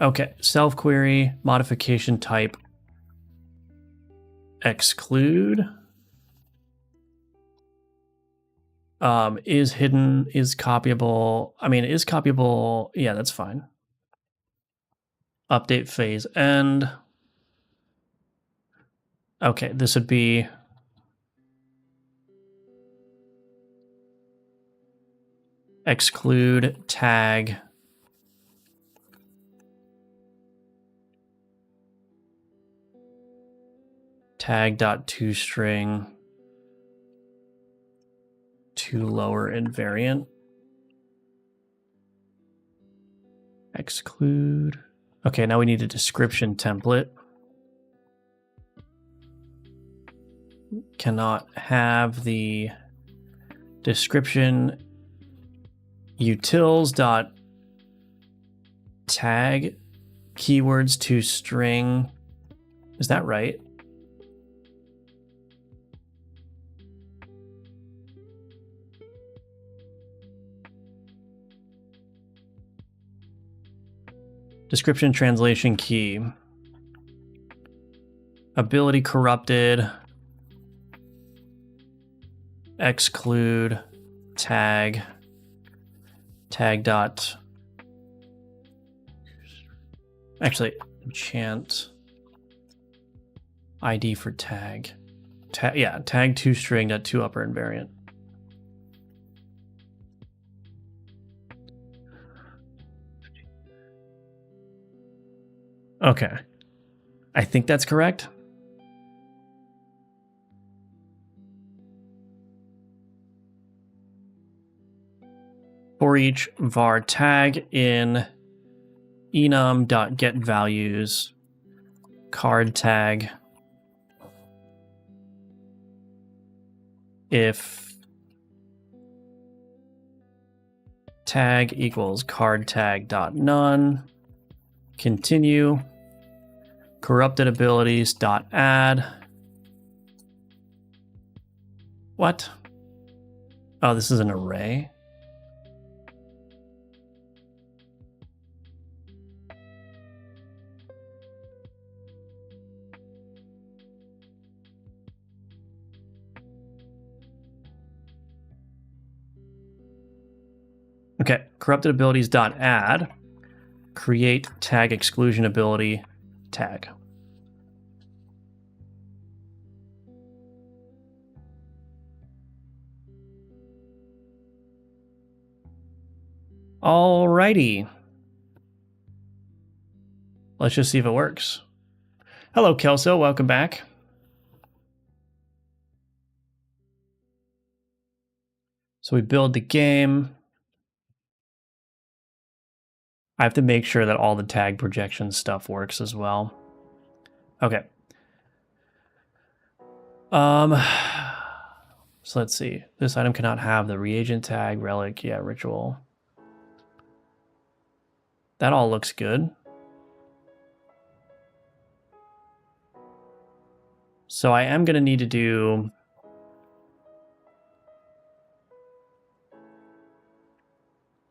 Okay, self-query, modification type, exclude. Is hidden, is copyable. I mean, is copyable. Yeah, that's fine. Update phase end. Okay, this would be exclude tag tag.toString to lower invariant. Exclude. Okay, now we need a description template. Cannot have the description utils dot tag keywords to string. Is that right? Description translation key. Ability corrupted. Exclude tag dot, actually enchant ID for tag. Yeah, tag to string dot to upper invariant. Okay, I think that's correct. For each var tag in enum.getValues card tag if tag equals card tag dot none. Continue. Corrupted abilities dot add. What? Oh, this is an array. Okay, corrupted abilities dot add. Create tag exclusion ability tag. Alrighty. Let's just see if it works. Hello, Kelso. Welcome back. So we build the game. I have to make sure that all the tag projection stuff works as well. Okay. So let's see. This item cannot have the reagent tag, relic, yeah, ritual. That all looks good. So I am going to need to do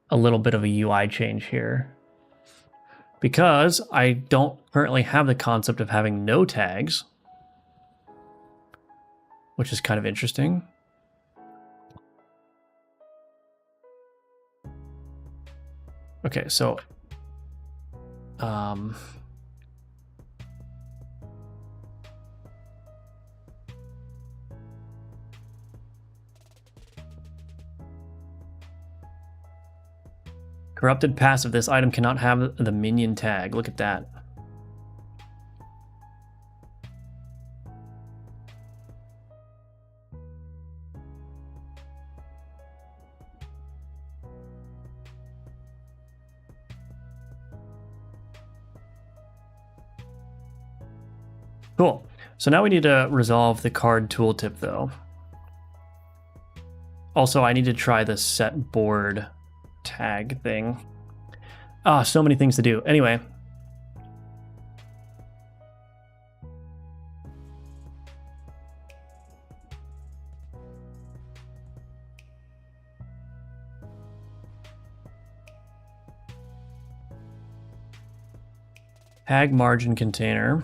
a little bit of a UI change here, because I don't currently have the concept of having no tags, which is kind of interesting. Okay, so corrupted passive. This item cannot have the minion tag. Look at that. Cool. So now we need to resolve the card tooltip though. Also, I need to try the set board tag thing. Ah, so many things to do. Anyway. Tag margin container.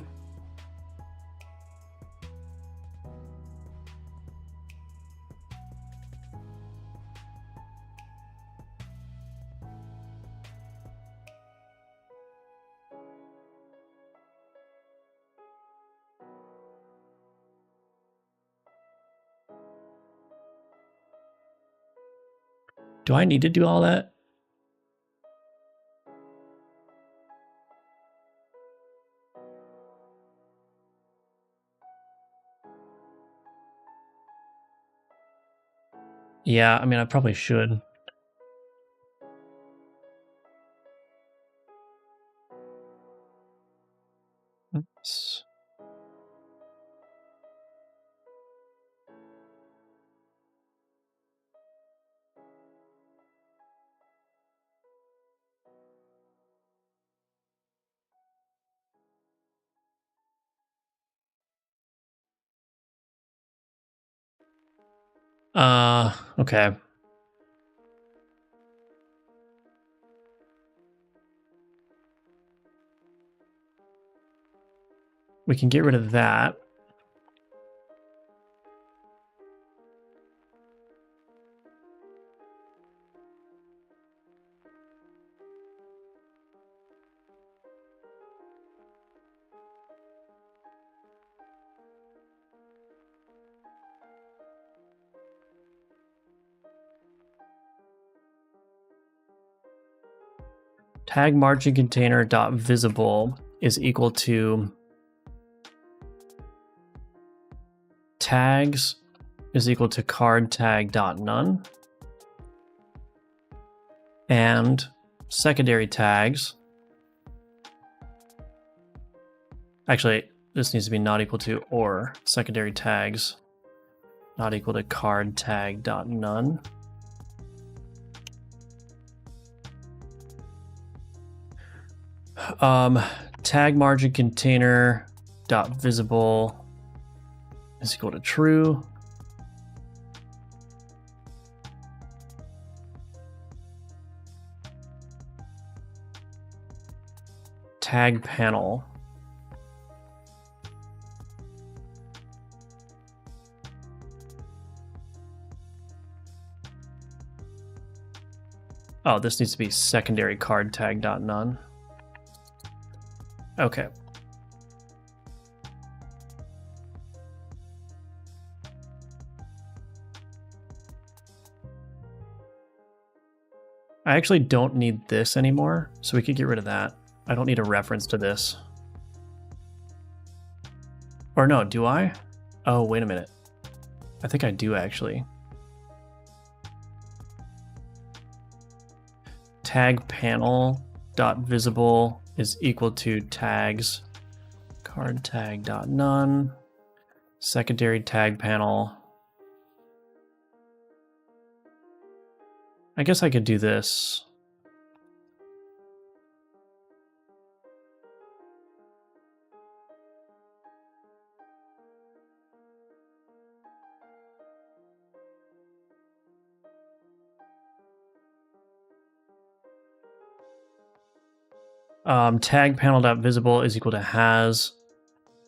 Do I need to do all that? Yeah, I mean, I probably should. Oops. Okay. We can get rid of that. Tag margin container dot visible is equal to tags is equal to card tag dot none, and secondary tags. Actually, this needs to be not equal to or secondary tags not equal to card tag dot none. Tag margin container dot visible is equal to true. Tag panel. Oh, this needs to be secondary card tag dot none. Okay. I actually don't need this anymore, so we could get rid of that. I don't need a reference to this. Or no, do I? Oh, wait a minute. I think I do actually. Tag panel dot visible is equal to tags card tag dot none secondary tag panel. I guess I could do this. Tag panel.visible is equal to has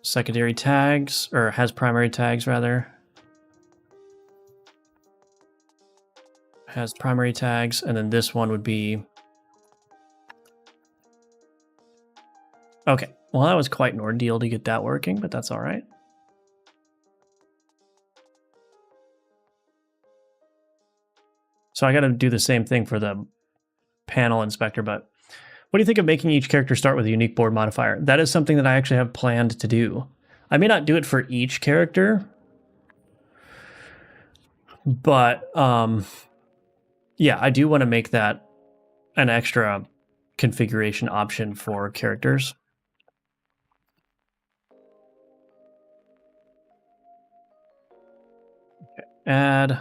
secondary tags, or has primary tags rather. Has primary tags, and then this one would be... Okay, well that was quite an ordeal to get that working, but that's all right. So I got to do the same thing for the panel inspector, but what do you think of making each character start with a unique board modifier? That is something that I actually have planned to do. I may not do it for each character, but yeah, I do want to make that an extra configuration option for characters. Okay. Add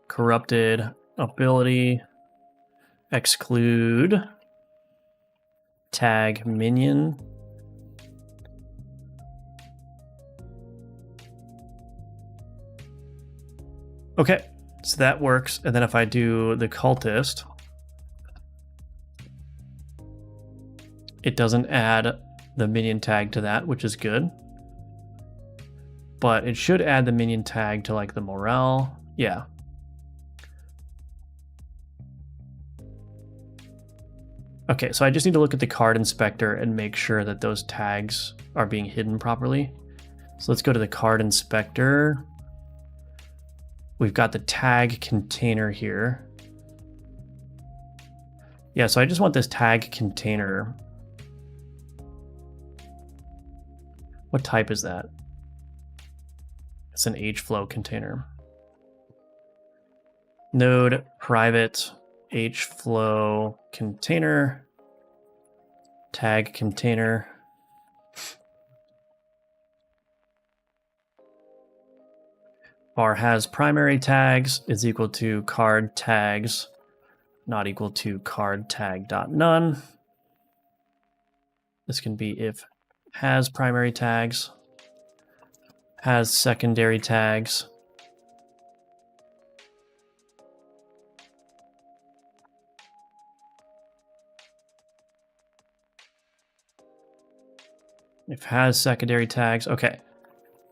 corrupted ability, exclude tag minion. Okay, so that works. And then if I do the cultist, it doesn't add the minion tag to that, which is good. But it should add the minion tag to like the morale. Yeah. Okay, so I just need to look at the card inspector and make sure that those tags are being hidden properly. So let's go to the card inspector. We've got the tag container here. Yeah, so I just want this tag container. What type is that? It's an HFlow container. Node private HFlow container, tag container. Var has primary tags is equal to card tags, not equal to card tag dot none. This can be if has primary tags, has secondary tags. If has secondary tags, okay.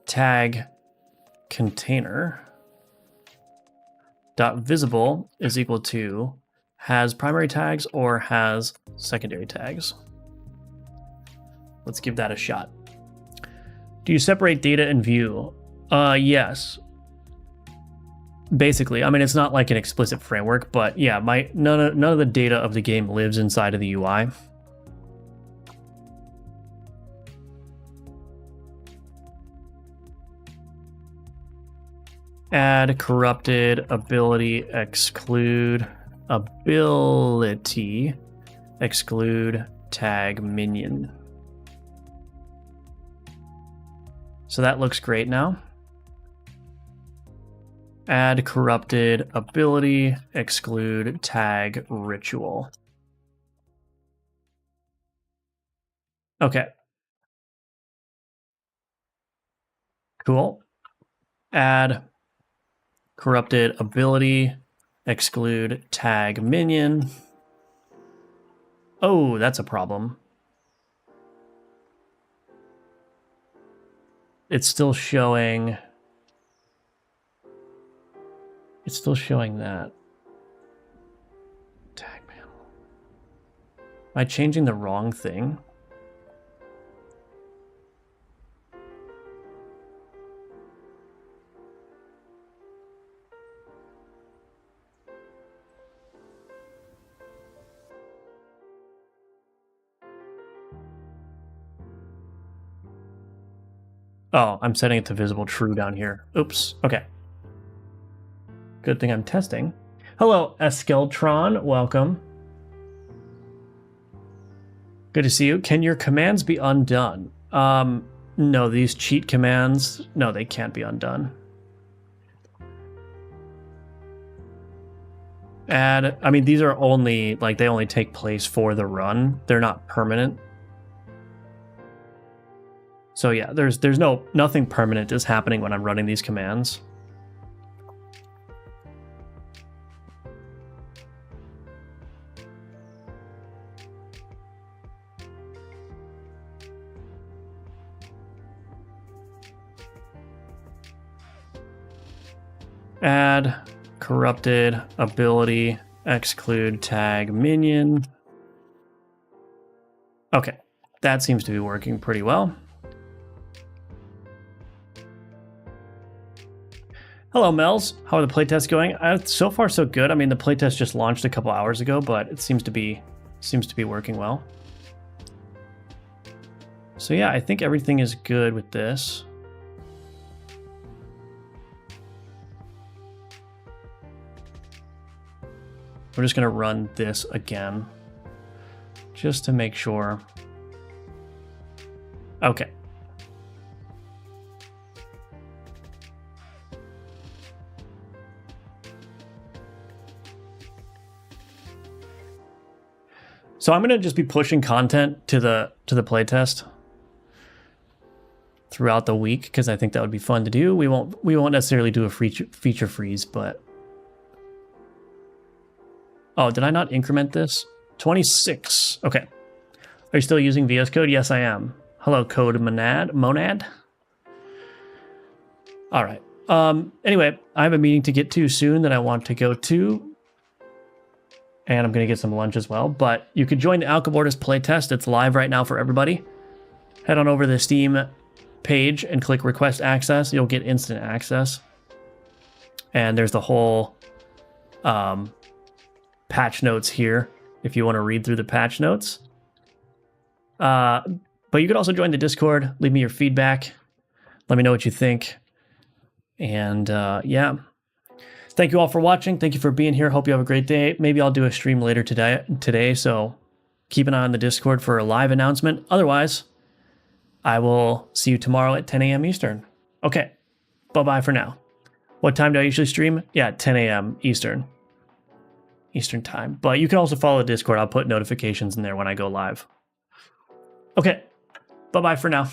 Tag container dot visible is equal to has primary tags or has secondary tags. Let's give that a shot. Do you separate data and view? Yes. Basically, I mean, it's not like an explicit framework, but yeah, none of the data of the game lives inside of the UI. Add corrupted ability, exclude ability, exclude tag minion. So that looks great now. Add corrupted ability, exclude tag ritual. Okay. Cool. Add corrupted ability, exclude tag minion. Oh, that's a problem. It's still showing. It's still showing that. Tag panel. Am I changing the wrong thing? Oh, I'm setting it to visible true down here. Oops. Okay. Good thing I'm testing. Hello, Eskeltron. Welcome. Good to see you. Can your commands be undone? No, these cheat commands, no, they can't be undone. Add, I mean, these are only, like, they only take place for the run. They're not permanent. So yeah, there's nothing permanent is happening when I'm running these commands. Add corrupted ability, exclude tag minion. Okay, that seems to be working pretty well. Hello, Mels. How are the playtests going? So far, so good. I mean, the playtest just launched a couple hours ago, but it seems to be working well. So yeah, I think everything is good with this. We're just gonna run this again, just to make sure. Okay. So I'm gonna just be pushing content to the playtest throughout the week because I think that would be fun to do. We won't necessarily do a feature freeze, but oh, did I not increment this? 26. Okay. Are you still using VS Code? Yes, I am. Hello, Code Monad. All right. Anyway, I have a meeting to get to soon that I want to go to. And I'm going to get some lunch as well. But you could join the Alchemortis playtest. It's live right now for everybody. Head on over to the Steam page and click Request Access. You'll get instant access. And there's the whole patch notes here if you want to read through the patch notes. But you could also join the Discord. Leave me your feedback. Let me know what you think. And yeah. Thank you all for watching. Thank you for being here. Hope you have a great day. Maybe I'll do a stream later today, so keep an eye on the Discord for a live announcement. Otherwise, I will see you tomorrow at 10 a.m. Eastern. Okay, bye-bye for now. What time do I usually stream? Yeah, 10 a.m. Eastern time. But you can also follow the Discord. I'll put notifications in there when I go live. Okay, bye-bye for now.